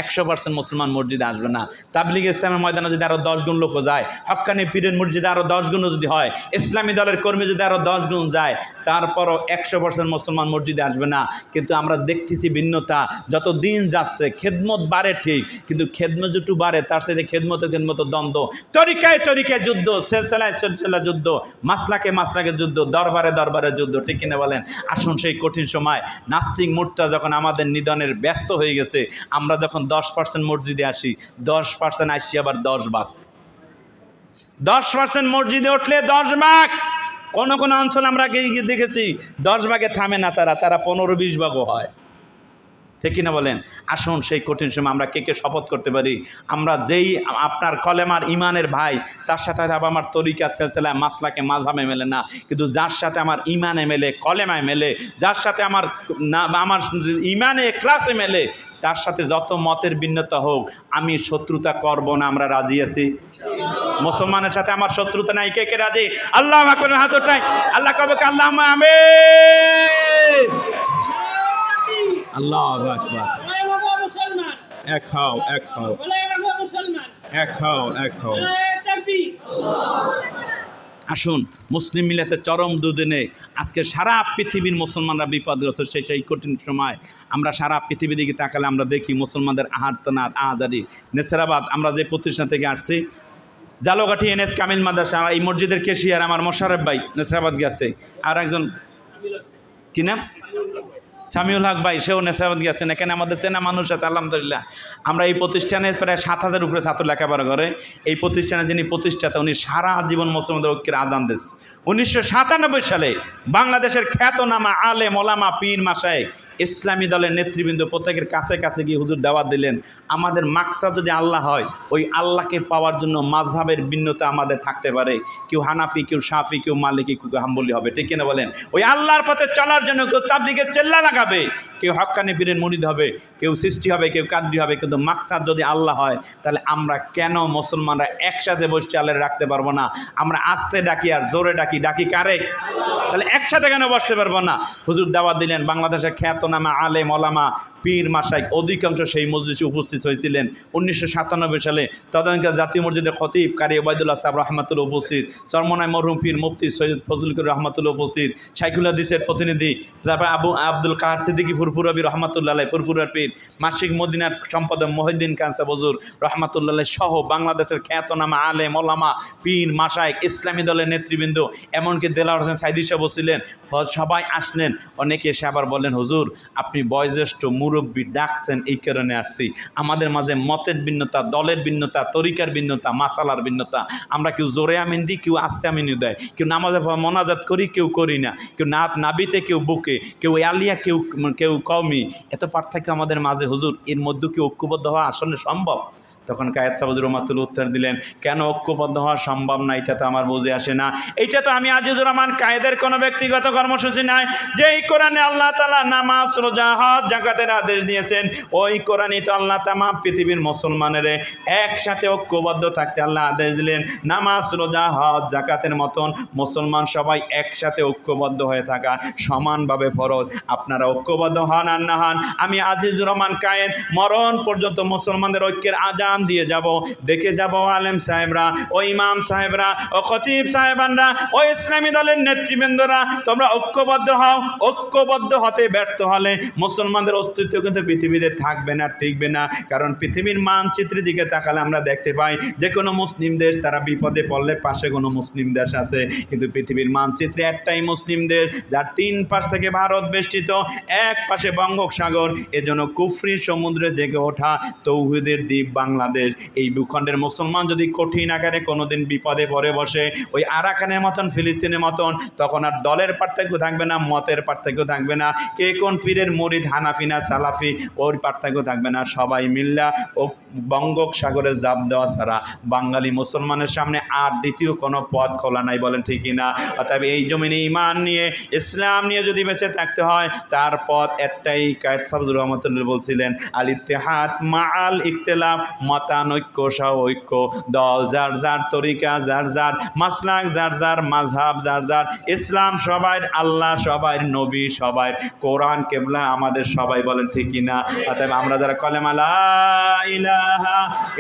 100% মুসলমান মসজিদে আসবে না। তাবলিগ ইসলামের ময়দানে যদি আরও 10 গুণ লোক যায়, হক্কানি পীরের মসজিদে আরও 10 গুণ যদি হয়, ইসলামী দলের কর্মী যদি আরও 10 গুণ যায়, তারপরও 100% মুসলমান মসজিদে আসবে না। কিন্তু আমরা দেখতেছি ভিন্নতা, যত দিন যাচ্ছে খেদমত বাড়ে ঠিক, কিন্তু খেদমত যেটু বাড়ে তার সাথে খেদমতে দ্বন্দ্ব, তরিকায় তরিকায় যুদ্ধ, সেলসেলায় সেলসেলা যুদ্ধ, মাসলাকে মাসলাকে যুদ্ধ, দরবারে দরবারে যুদ্ধ, ঠিক কিনা বলেন? আসুন সেই কঠিন সময় নাস্তিক মূর্তিটা যখন আমাদের নিধনের ব্যস্ত হয়ে গেছে, আমরা যখন 10% মসজিদে আসি, 10% আসছি আবার 10 ভাগ, 10% মসজিদে উঠলে 10 ভাগ। কোন কোন অঞ্চল আমরা গিয়ে দেখেছি 10 ভাগে থামে না, তারা 15-20 ভাগও হয়, ঠিক কিনা বলেন? আসুন সেই কঠিন সময় আমরা কে কে শপথ করতে পারি, আমরা যেই আপনার কলেমার ইমানের ভাই, তার সাথে আবার আমার তরিকা সিলসিলায় মাসলাকে মাযহাবে মেলে না, কিন্তু যার সাথে আমার ইমানে মেলে, কলেমায় মেলে, যার সাথে আমার ইমানে ক্লাসে মেলে, তার সাথে যত মতের ভিন্নতা হোক আমি শত্রুতা করব না, আমরা রাজি আছি। মুসলমানের সাথে আমার শত্রুতা নাই, কে কে রাজি? আল্লাহু আকবার, হাত ওঠাই, আল্লাহ কবে আল্লাহুম্মা আমিন। আল্লাহু আকবার। এক হও, এক হও, এক হও, এক হও। আসুন মুসলিম মিলাতের চরম দুদিনে আজকে সারা পৃথিবীর মুসলমানরা বিপদগ্রস্ত। সেই কঠিন সময় আমরা সারা পৃথিবী দিকে তাকালে আমরা দেখি মুসলমানদের আহার্তনাদ, আহাজারি। নেসরাবাদ আমরা যে প্রতিষ্ঠান থেকে আসছি, জালোগাঠি NS কামিল মাদ্রাসা, এই মসজিদের কেশিয়ার আমার মোশাররফ ভাই নেসরাবাদ গেছে, আর একজন কি নাম, সামিউল হক ভাই, সেও নেশাবাদ গেছেন। এখানে আমাদের চেনা মানুষ আছে আলহামদুলিল্লাহ। আমরা এই প্রতিষ্ঠানে প্রায় 7,000 উপরে ছাত্র লেখাপড়া করে। এই প্রতিষ্ঠানে যিনি প্রতিষ্ঠাতা, উনি সারা জীবন মুসলমানদের ঐক্যের আজান দিয়েছে। 1997 সালে বাংলাদেশের খ্যাতনামা আলেম ওলামা পীর মাশায়েখ ইসলামী দলের নেতৃবৃন্দ প্রত্যেকের কাছে কাছে গিয়ে হুজুর দাওয়াত দিলেন, আমাদের মাকসাদ যদি আল্লাহ হয়, ওই আল্লাহকে পাওয়ার জন্য মাযহাবের ভিন্নতা আমাদের থাকতে পারে, কেউ হানাফি, কেউ শাফি, কেউ মালিকি, কেউ হাম্বলি হবে, ঠিক কিনা বলেন? ওই আল্লাহর পথে চলার জন্য কেউ তাবলীগে চেল্লা লাগাবে, কেউ হক্কানি পীরের মুরিদ হবে, কেউ সৃষ্টি হবে, কেউ কাদরি হবে, কিন্তু মাকসাদ যদি আল্লাহ হয়, তাহলে আমরা কেন মুসলমানরা একসাথে বসে আল্লাহ রাখতে পারবো না? আমরা আস্তে ডাকি আর জোরে ডাকি, ডাকি কারে? তাহলে একসাথে কেন বসতে পারবো না? হুজুর দাওয়াত দিলেন। বাংলাদেশের খ্যাতনামা আলেম ওলামা পীর মাশায়েখ অধিকাংশ সেই মসজিদে উপস্থিত হয়েছিলেন। 1997 সালে তদানীন্তন জাতীয় মসজিদের খতিব কারি ওবায়দুল্লাহ সাহেব রহমাতুল্লাহ উপস্থিত, চরমনায় মরহুম পীর মুফতি সৈয়দ ফজলুল করিম রহমাতুল্লাহ উপস্থিত, শাইখুল হাদিসের প্রতিনিধি, তারপর আব্দুল কাহার সিদ্দিকী ফুরফুরাবি রহমাতুল্লাহ আলাইহি, ফুরফুরার পীর, মাসিক মদিনার সম্পাদক মহিউদ্দিন কানসা বজুর রহমাতুল্লাহ আলাইহি সহ বাংলাদেশের খ্যাতনামা আলেম ওলামা পীর মাশায়েখ ইসলামী দলের নেতৃবৃন্দ, এমনকি দেলাওয়ার হোসেন সাইদি সাহেব ছিলেন। সবাই আসলেন। অনেকে এসে আবার বলেন, হুজুর আপনি বয়োজ্যেষ্ঠ মুরব্বী, ডাকছেন এই কারণে আসছি। আমাদের মাঝে মতের ভিন্নতা, দলের ভিন্নতা, তরিকার ভিন্নতা, মাসালার ভিন্নতা। আমরা কেউ জোরে আমিন দিই, কেউ আস্তে আমিন দেয়, কেউ নামাজে মোনাজাত করি, কেউ করি না, কেউ নাবিতে, কেউ বুকে, কেউ আলিয়া, কেউ কওমি। এত পার্থক্য আমাদের মাঝে, হুজুর এর মধ্যে কি ঐক্যবদ্ধ হওয়া আসলে সম্ভব? তখন কায়েদ সাহেব রহমাতুল্লাহ উত্তর দিলেন, কেন ঐক্যবদ্ধ হওয়া সম্ভব না এটা তো আমার বুঝে আসে না। এইটা তো আমি আজিজুর রহমান কায়েদের কোনো ব্যক্তিগত কর্মসূচি নাই। যেই কোরআনে আল্লাহ তাআলা নামাজ, রোজা, হজ, যাকাতের আদেশ দিয়েছেন, ওই কোরআনই তো আল্লাহ তামাম পৃথিবীর মুসলমানের একসাথে ঐক্যবদ্ধ থাকতে আল্লাহ আদেশ দিলেন। নামাজ, রোজা, হজ, যাকাতের মতন মুসলমান সবাই একসাথে ঐক্যবদ্ধ হয়ে থাকা সমানভাবে ফরজ। আপনারা ঐক্যবদ্ধ হন আর না হন, আমি আজিজুর রহমান কায়েদ মরণ পর্যন্ত মুসলমানদের ঐক্যের আজান সম্মান দিয়ে যাব, দেখে যাব আলেম সাহেবরা, ও ইমাম সাহেবরা, ও খতিব সাহেবানরা, ও ইসলামী দলের নেতৃবৃন্দরা, তোমরা ঐক্যবদ্ধ হও। ঐক্যবদ্ধ হতে ব্যর্থ হলে মুসলমানদের অস্তিত্ব কিন্তু পৃথিবীতে থাকবে না, টিকবে না। কারণ পৃথিবীর মানচিত্রের দিকে তাকালে আমরা দেখতে পাই যে কোনো মুসলিম দেশ তারা বিপদে পড়লে পাশে কোনো মুসলিম দেশ আছে, কিন্তু পৃথিবীর মানচিত্রে একটাই মুসলিম দেশ, যার 3 পাশ থেকে ভারত বেষ্টিত, এক পাশে বঙ্গোপসাগর। এজন্য কুফরি সমুদ্রে জেগে ওঠা তৌহিদের দ্বীপ বাংলাদেশ। এই ভূখণ্ডের মুসলমান যদি কঠিন আকারে কোনোদিন বিপদে পড়ে বসে, ওই আরাকানের মতন, ফিলিস্তিনের মতন, তখন আর দলের পার্থক্য থাকবে না, মতের পার্থক্য থাকবে না, কে কোন পীরের মুরিদ, হানাফি না সালাফি, ওর পার্থক্য থাকবে না। সবাই মিল্লা ও বঙ্গোপসাগরে জাপ দেওয়া ছাড়া বাঙালি মুসলমানের সামনে আর দ্বিতীয় কোনো পথ খোলা নাই, বলেন ঠিক কিনা? অতএব এই জমিনে ঈমান নিয়ে, ইসলাম নিয়ে যদি বেঁচে থাকতে হয়, তার পথ একটাই। কায়েদ সাবজুর রহমতুল্লাহ বলছিলেন, আল ইত্তেহাদ মাআল ইখতিলাফ, মতানৈক্য সহ ঐক্য। দল যার যার, তরিকা যার যার, মাসলাক যার যার, মাযহাব যার যার, ইসলাম সবাই, আল্লাহ সবাই, নবী সবাই, কোরআন কেবলা আমাদের সবাই, বলেন ঠিক কিনা? অতএব আমরা যারা কলেমা লা ইলাহা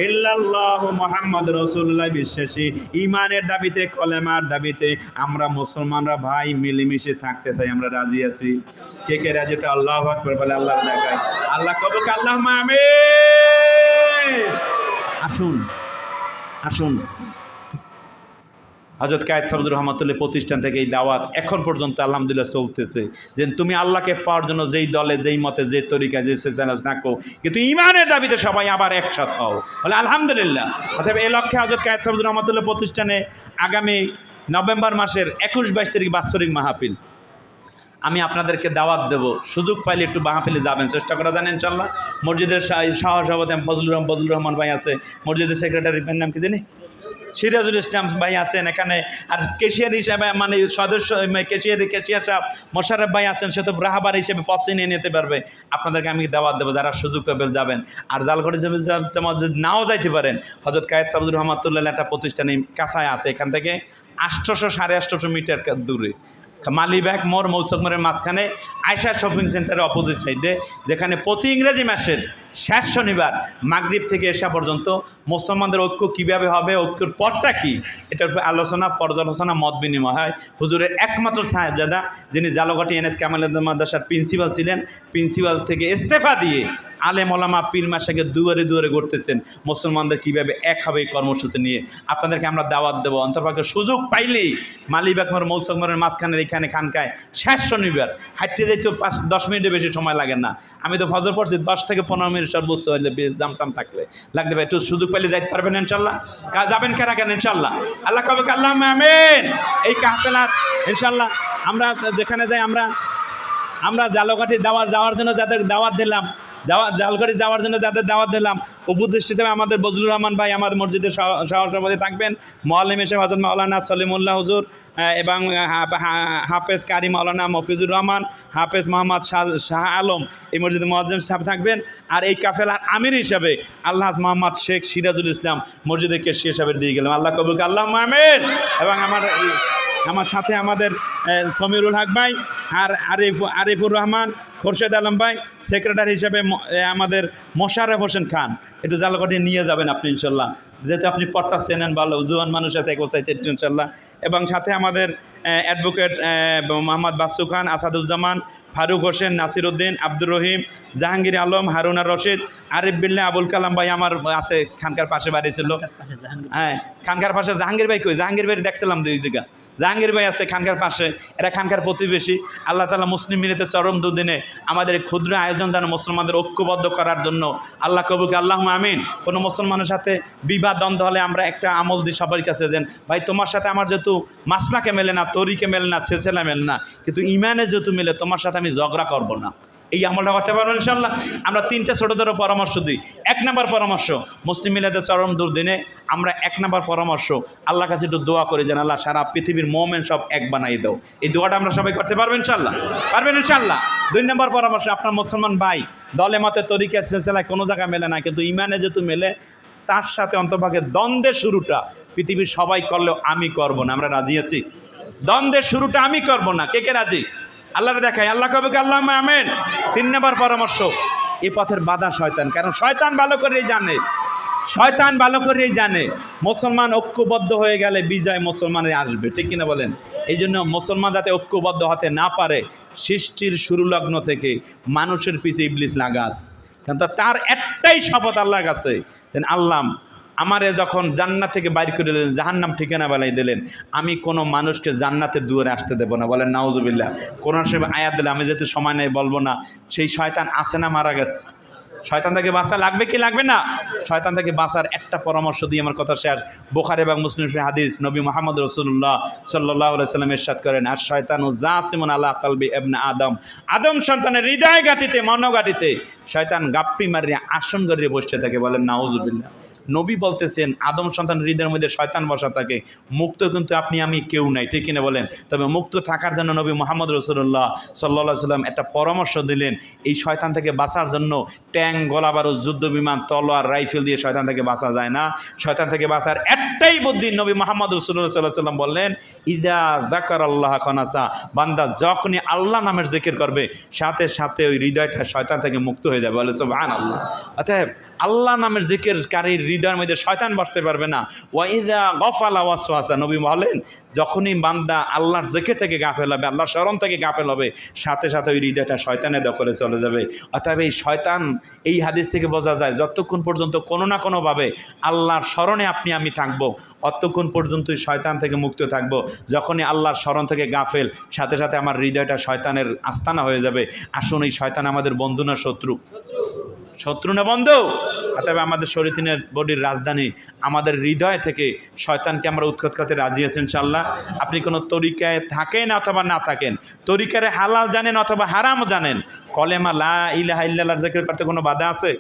ইল্লাল্লাহু মুহাম্মাদুর রাসূলুল্লাহ বিশ্বাসী, ঈমানের দাবিতে, কলেমার দাবিতে আমরা মুসলমানরা ভাই মিলেমিশে থাকতে চাই, আমরা রাজি আছি। কে কে রাজি? এটা আল্লাহু আকবার বলে আল্লাহ দেখায়। আল্লাহ কবুল করুন, আল্লাহুম্মা আমিন। আসুন আসুন, হযরত কায়েদ সাবজুর রহমতুল্লাহ প্রতিষ্ঠান থেকে এই দাওয়াত এখন পর্যন্ত আলহামদুলিল্লাহ চলতেছে, যে তুমি আল্লাহকে পাওয়ার জন্য যেই দলে, যেই মতে, যে তরিকা, যে চ্যালেঞ্জ থাকো, কিন্তু ঈমানের দাবিতে সবাই আবার একসাথে হও, বলে আলহামদুলিল্লাহ। অতএব এই লক্ষ্যে হযরত কায়েদ সাবজুর রহমতুল্লাহ প্রতিষ্ঠানে আগামী নভেম্বর মাসের 21-22 তারিখ বাৎসরিক মাহফিল আমি আপনাদেরকে দাওয়াত দেব। সুযোগ পাইলে একটু মাহফিলে যাবেন, চেষ্টা করা জানেন ইনশাআল্লাহ। মসজিদের সহসভাপতি বজলুর রহমান ভাই আছে, মসজিদের সেক্রেটারি নাম কি জানি, সিরাজুল ইসলাম ভাই আছেন এখানে, আর কেশিয়ার হিসাবে মানে সদস্য কেশিয়ার সাহেব মোশাররফ ভাই আছেন, সে তো রাহাবার হিসেবে পথ নিয়ে নিতে পারবে। আপনাদেরকে আমি দাওয়াত দেবো, যারা সুযোগ পাবেন যাবেন। আর জালগড়ে যদি নাও যাইতে পারেন, হযরত কায়েদ সাবজুর রহমতুল্লাহ একটা প্রতিষ্ঠানে কাছায় আছে, এখান থেকে 800-850 মিটার দূরে, মালিবাগ মোড়, মৌসুক মোড়ের মাঝখানে, আয়শা শপিং সেন্টারের অপোজিট সাইডে, যেখানে প্রতি ইংরেজি মাসের শেষ শনিবার মাগরিব থেকে এশা পর্যন্ত মুসলমানদের ঐক্য কীভাবে হবে, ঐক্যের পথটা কী, এটার উপর আলোচনা, পর্যালোচনা, মত বিনিময় হয়। হুজুরের একমাত্র সাহেবজাদা, যিনি জালকাঠি এনএস কামাল মাদ্রাসার প্রিন্সিপাল ছিলেন, প্রিন্সিপাল থেকে ইস্তেফা দিয়ে আলেম ওলামা পীর মাসাকে দুয়ারে দুয়ারে ঘুরতেছেন মুসলমানদের কীভাবে এক হবে এই কর্মসূচি নিয়ে। আপনাদেরকে আমরা দাওয়াত দেবো, অন্তর্পক্ষে সুযোগ পাইলেই মালিবাগ মোড়, মৌসুক মোড়ের মাঝখানের এখানে খানকায় শেষ শনিবার হাঁটতে যাইতে 5-10 মিনিটের বেশি সময় লাগে না। আমি তো ফজর পড়ছি, 10 থেকে 15 মিনিট সর্বোচ্চ হইলে জামটাম থাকলে লাগতে পারে। একটু সুযোগ পাইলে যাইতে পারবেন ইনশাল্লাহ, যাবেন কারা কেন ইনশাল্লাহ। আল্লাহ কবে আল্লাহুম্মা আমিন। এই কাফেলার ইনশাল্লাহ আমরা যেখানে যাই, আমরা জালকাঠি যাওয়ার জন্য যাদের দাওয়াত দিলাম, জালকাঠি যাওয়ার জন্য যাদের দাওয়াত দিলাম, উপদেষ্টা হিসেবে আমাদের বজলুর রহমান ভাই আমাদের মসজিদের সহসভাপতি থাকবেন, মুআল্লিম হিসেবে হযরত মাওলানা সলিমুল্লাহ হুজুর, এবং হাফেজ কারি মাওলানা মফিজুর রহমান, হাফেজ মোহাম্মদ শাহ আলম এই মসজিদের মুয়াজ্জিন সাহেব থাকবেন। আর এই কাফেলার আমির হিসাবে আল্লাহ মোহাম্মদ শেখ সিরাজুল ইসলাম মসজিদের কেশিয়া সাহেবের দিয়ে গেলাম, আল্লাহ কবুল করুন, আল্লাহুম্মা আমিন। এবং আমার সাথে আমাদের সমীরুল হক ভাই, আর আরিফুর রহমান, খোরশেদ আলম ভাই, সেক্রেটারি হিসেবে আমাদের মোশাররফ হোসেন খান, একটু জালকাঠি নিয়ে যাবেন আপনি ইনশাল্লাহ, যেহেতু আপনি পথটা চেনেন ভালো, জোয়ান মানুষ আছে গোসাইতে ইনশাল্লাহ। এবং সাথে আমাদের অ্যাডভোকেট মোহাম্মদ বাসু খান, আসাদুজ্জামান, ফারুক হোসেন, নাসির উদ্দিন, আব্দুর রহিম, জাহাঙ্গীর আলম, হারুন আর রশিদ, আরিফ বিল্লাহ, আবুল কালাম ভাই আমার আছে, খানকার পাশে বাড়ি ছিল। হ্যাঁ, খানকার পাশে জাহাঙ্গীর ভাই কই? জাহাঙ্গীর ভাই দেখছিলাম 2 জায়গা, জাহাঙ্গীর ভাই আছে খানকার পাশে, এরা খানকার প্রতিবেশী। আল্লাহ তাআলা মুসলিম মিলিতে চরম দুদিনে আমাদের ক্ষুদ্র আয়োজন যেন মুসলমানদের ঐক্যবদ্ধ করার জন্য আল্লাহ কবুল করুন, আল্লাহুম্মা আমিন। কোনো মুসলমানের সাথে বিবাদ দ্বন্দ্ব হলে আমরা একটা আমল দিই সবার কাছে, যেন ভাই তোমার সাথে আমার যেহেতু মাসলাকে মেলে না, তরিকে মেলে না, সিলসিলা মেলে না, কিন্তু ইমানে যেহেতু মেলে, তোমার সাথে আমি ঝগড়া করবো না, এই আমলটা করতে পারবো ইনশাল্লাহ। আমরা 3টা ছোটোদেরও পরামর্শ দিই। 1 নম্বর পরামর্শ, মুসলিম মিলাদের চরম দুর্দিনে আমরা 1 নম্বর পরামর্শ, আল্লাহর কাছে একটু দোয়া করি যেন আল্লাহ সারা পৃথিবীর মোমেন সব এক বানাই দাও। এই দোয়াটা আমরা সবাই করতে পারবো ইনশাল্লাহ, পারবেন ইনশাল্লাহ। 2 নম্বর পরামর্শ, আপনার মুসলমান ভাই দলে মতে, তরিকা, সিলসিলায় কোনো জায়গায় মেলে না, কিন্তু ইমানে যেহেতু মেলে, তার সাথে অন্তর্ভাগে দ্বন্দ্বের শুরুটা পৃথিবীর সবাই করলেও আমি করব না, আমরা রাজি আছি। দ্বন্দ্বের শুরুটা আমি করব না, কে কে রাজি? আল্লাহরে দেখাই, আল্লাহ কবে আল্লাহুম্মা আমিন। 3 নম্বর পরামর্শ, এই পথের বাধা শয়তান, কারণ শয়তান ভালো করেই জানে শয়তান ভালো করেই জানে মুসলমান ঐক্যবদ্ধ হয়ে গেলে বিজয় মুসলমানের আসবে, ঠিক কিনা বলেন? এই জন্য মুসলমান যাতে ঐক্যবদ্ধ হতে না পারে, সৃষ্টির শুরু লগ্ন থেকে মানুষের পিছে ইবলিস লাগাস। কিন্তু তার একটাই শপথ আল্লাহর কাছে, আল্লাহ আমারে যখন জান্নাত থেকে বাইর করে দিলেন, জাহান্নাম ঠিকানা বানাই দিলেন, আমি কোনো মানুষকে জান্নাতের দুয়ারে আসতে দেবো না। বলেন নাউজুবিল্লাহ। কোরআন শরীফে আয়াত দিলে, আমি যেহেতু সময় নেই বলবো না, সেই শয়তান আছে না মারা গেছে? শয়তান থেকে বাঁচা লাগবে কি লাগবে না? শয়তান থেকে বাঁচার একটা পরামর্শ দিয়ে আমার কথা শেষ। বুখারী এবং মুসলিম হাদিস, নবী মুহাম্মদ রাসূলুল্লাহ সাল্লাল্লাহু আলাইহি ওয়াসাল্লাম ইরশাদ করেন, আর শয়তানু জাসিমুন আলা কলবি ইবনে আদম, আদম সন্তানের হৃদয় গাঁটিতে, মনোগাঁটিতে শয়তান গাপ্পি মারিয়া আসন গড়িয়ে বসে থাকে। বলেন নাউজুবিল্লাহ। নবী বলতেছেন আদম সন্তান হৃদয়ের মধ্যে শয়তান বসা থাকে। মুক্ত কিন্তু আপনি আমি কেউ নাই, ঠিক কিনা বলেন? তবে মুক্ত থাকার জন্য নবী মুহাম্মদ রাসূলুল্লাহ সাল্লাল্লাহু আলাইহি ওয়াসাল্লাম একটা পরামর্শ দিলেন। এই শয়তান থেকে বাঁচার জন্য ট্যাঙ্ক, গোলাবারুদ, যুদ্ধ বিমান, তলোয়ার, রাইফেল দিয়ে শয়তান থেকে বাঁচা যায় না। শয়তান থেকে বাঁচার একটাই বুদ্ধি, নবী মুহাম্মদ রাসূলুল্লাহ সাল্লাল্লাহু আলাইহি ওয়াসাল্লাম বললেন, ইযা যাকারাল্লাহ খানাসা, বান্দা যখনই আল্লাহ নামের জিকির করবে, সাথে সাথে ওই হৃদয়টা শয়তান থেকে মুক্ত হয়ে যাবে। বলে সুবহানাল্লাহ। অতএব আল্লাহ নামের জিকিরকারীর হৃদয়ের মধ্যে শয়তান বসতে পারবে না। ওয়াইদা গফালা ওয়াসওয়াসা, নবী বলেন যখনই বান্দা আল্লাহর জিকির থেকে গাফেল হবে, আল্লাহর স্মরণ থেকে গাফেল হবে, সাথে সাথে ওই হৃদয়টা শয়তানের দখলে চলে যাবে। অতএব এই শয়তান, এই হাদিস থেকে বোঝা যায় যতক্ষণ পর্যন্ত কোনো না কোনোভাবে আল্লাহর স্মরণে আপনি আমি থাকবো, অতক্ষণ পর্যন্তই শয়তান থেকে মুক্ত থাকবো। যখনই আল্লাহর স্মরণ থেকে গাফেল, সাথে সাথে আমার হৃদয়টা শয়তানের আস্তানা হয়ে যাবে। আসুন, এই শয়তান আমাদের বন্ধু না শত্রু? শত্রু না বন্ধু? অতএব আমাদের শরীরের বডির রাজধানী, আমাদের হৃদয় থেকে শয়তানকে আমরা উৎখাত করতে রাজি আছেন ইনশাআল্লাহ। আপনি কোনো তরিকায় থাকেন অথবা না থাকেন, তরিকারে হালাল জানেন অথবা হারাম জানেন, কলেমা লা ইলাহা ইল্লাল্লাহর জিকির করতে কোনো বাধা আছে?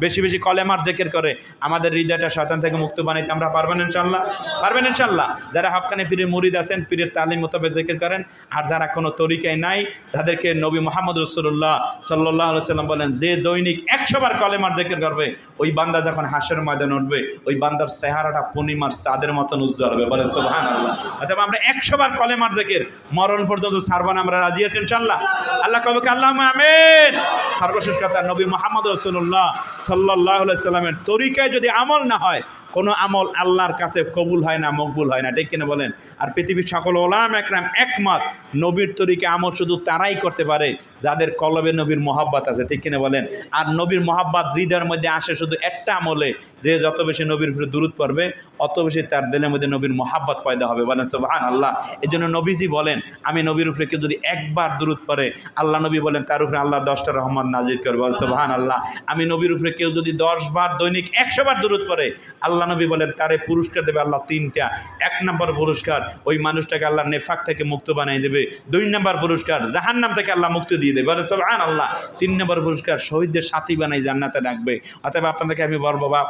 বেশি বেশি কলেমার জিকির করে আমাদের হৃদয়টা শয়তান থেকে মুক্ত বানাইতে আমরা পারবেন ইনশাআল্লাহ? পারবেন ইনশাআল্লাহ। যারা হক্কানি পীরের মুরিদ আছেন, পীরের তালিম মোতাবেক জিকির করেন, আর যারা কোনো তরিকায় নাই, তাদেরকে নবী মুহাম্মদ রাসূলুল্লাহ সাল্লাল্লাহু আলাইহি ওয়াসাল্লাম বলেন, যে দৈনিক 100 বার কলেমার জিকির করবে, ওই বান্দা যখন হাসরের ময়দানে উঠবে, ওই বান্দার চেহারাটা পূর্ণিমার চাঁদের মতন উজ্জ্বল হবে। বলেন সুবহানাল্লাহ। অতএব আমরা 100 বার কলেমার জিকির মরণ পর্যন্ত ছাড়বো না, আমরা রাজি আছি ইনশাআল্লাহ? আল্লাহ কবে আল্লাহুম্মা আমিন। সর্বশেষ কথা, নবী মুহাম্মদ রাসূলুল্লাহ সাল্লাল্লাহু আলাইহি ওয়াসাল্লামের তরিকায় যদি আমল না হয়, কোনো আমল আল্লাহর কাছে কবুল হয় না, মকবুল হয় না, ঠিক কিনা বলেন? আর পৃথিবীর সকল ওলামা একরাম একমত, নবীর তরিকা আমল শুধু তারাই করতে পারে যাদের কলবে নবীর মহাব্বত আছে, ঠিক কিনা বলেন? আর নবীর মহাব্বত হৃদয়ের মধ্যে আসে শুধু একটা আমলে, যে যত বেশি নবীর উপরে দুরূদ পড়বে, অত বেশি তার দিলের মধ্যে নবীর মহাব্বত পয়দা হবে। বলেন সুবহানাল্লাহ। এই জন্য নবীজি বলেন, আমি নবীর উপরে কেউ যদি একবার দুরূদ পড়ে, আল্লাহ নবী বলেন তার উপরে আল্লাহ 10টা রহমত নাজিল করবে। বলেন সুবহানাল্লাহ। আমি নবীর উপরে কেউ যদি 10 বার দৈনিক 100 বার দুরূদ পড়ে, আল্লাহ নবী বলেন তারে পুরস্কার দেবে আল্লাহ 3টা। 1 নম্বর পুরস্কার, ওই মানুষটাকে আল্লাহ নেফাক থেকে মুক্ত বানিয়ে দেবে। 2 নম্বর পুরস্কার, জাহান্নাম থেকে আল্লাহ মুক্তি দিয়ে দেবে। বলেন সুবহানাল্লাহ। 3 নম্বর পুরস্কার, শহীদদের সাথী বানাই জান্নাতে রাখবে। অতএব আপনাদেরকে আমি বলবো, বাবা,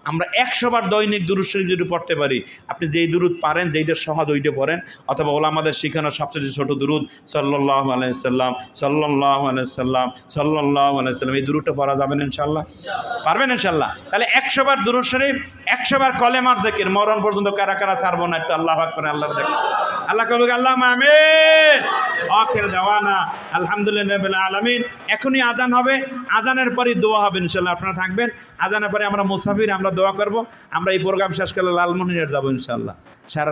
আমরা 100 বার দৈনিক দুরূদ শরীফ যদি পড়তে পারি, আপনি যেই দুরূদ পারেন, যেইটা সহজ ওইটা পড়েন, অথবা ওলামাদের শিখানো সবচেয়ে ছোট দুরূদ সাল্লাল্লাহু আলাইহি সাল্লাম, সাল্লাল্লাহু আলাইহি সাল্লাম, সাল্লাল্লাহু আলাইহি সাল্লাম, এই দুরূদটা পড়া যাবেন ইনশাআল্লাহ? পারবেন ইনশাআল্লাহ? তাহলে 100 বার দুরূদ শরীফ, 100 বার কলেমার জিকির, মরণ পর্যন্ত কারা কারা ছাড়বো না? একটু আল্লাহু আকবার, আল্লাহর দেখেন। আল্লাহ কবুল, আল্লাহুম্মা আমিন। আখির দাওয়ানা আলহামদুলিল্লাহি রাব্বিল আলামিন। এখনই আজান হবে, আজানের পরেই দোয়া হবে ইনশাআল্লাহ। আপনারা থাকবেন, আজানের পরে আমরা মুসাফির, আমরা দোয়া করব। আমরা এই প্রোগ্রাম শেষ করলে লালমনিরহাট যাব ইনশাআল্লাহ। সারা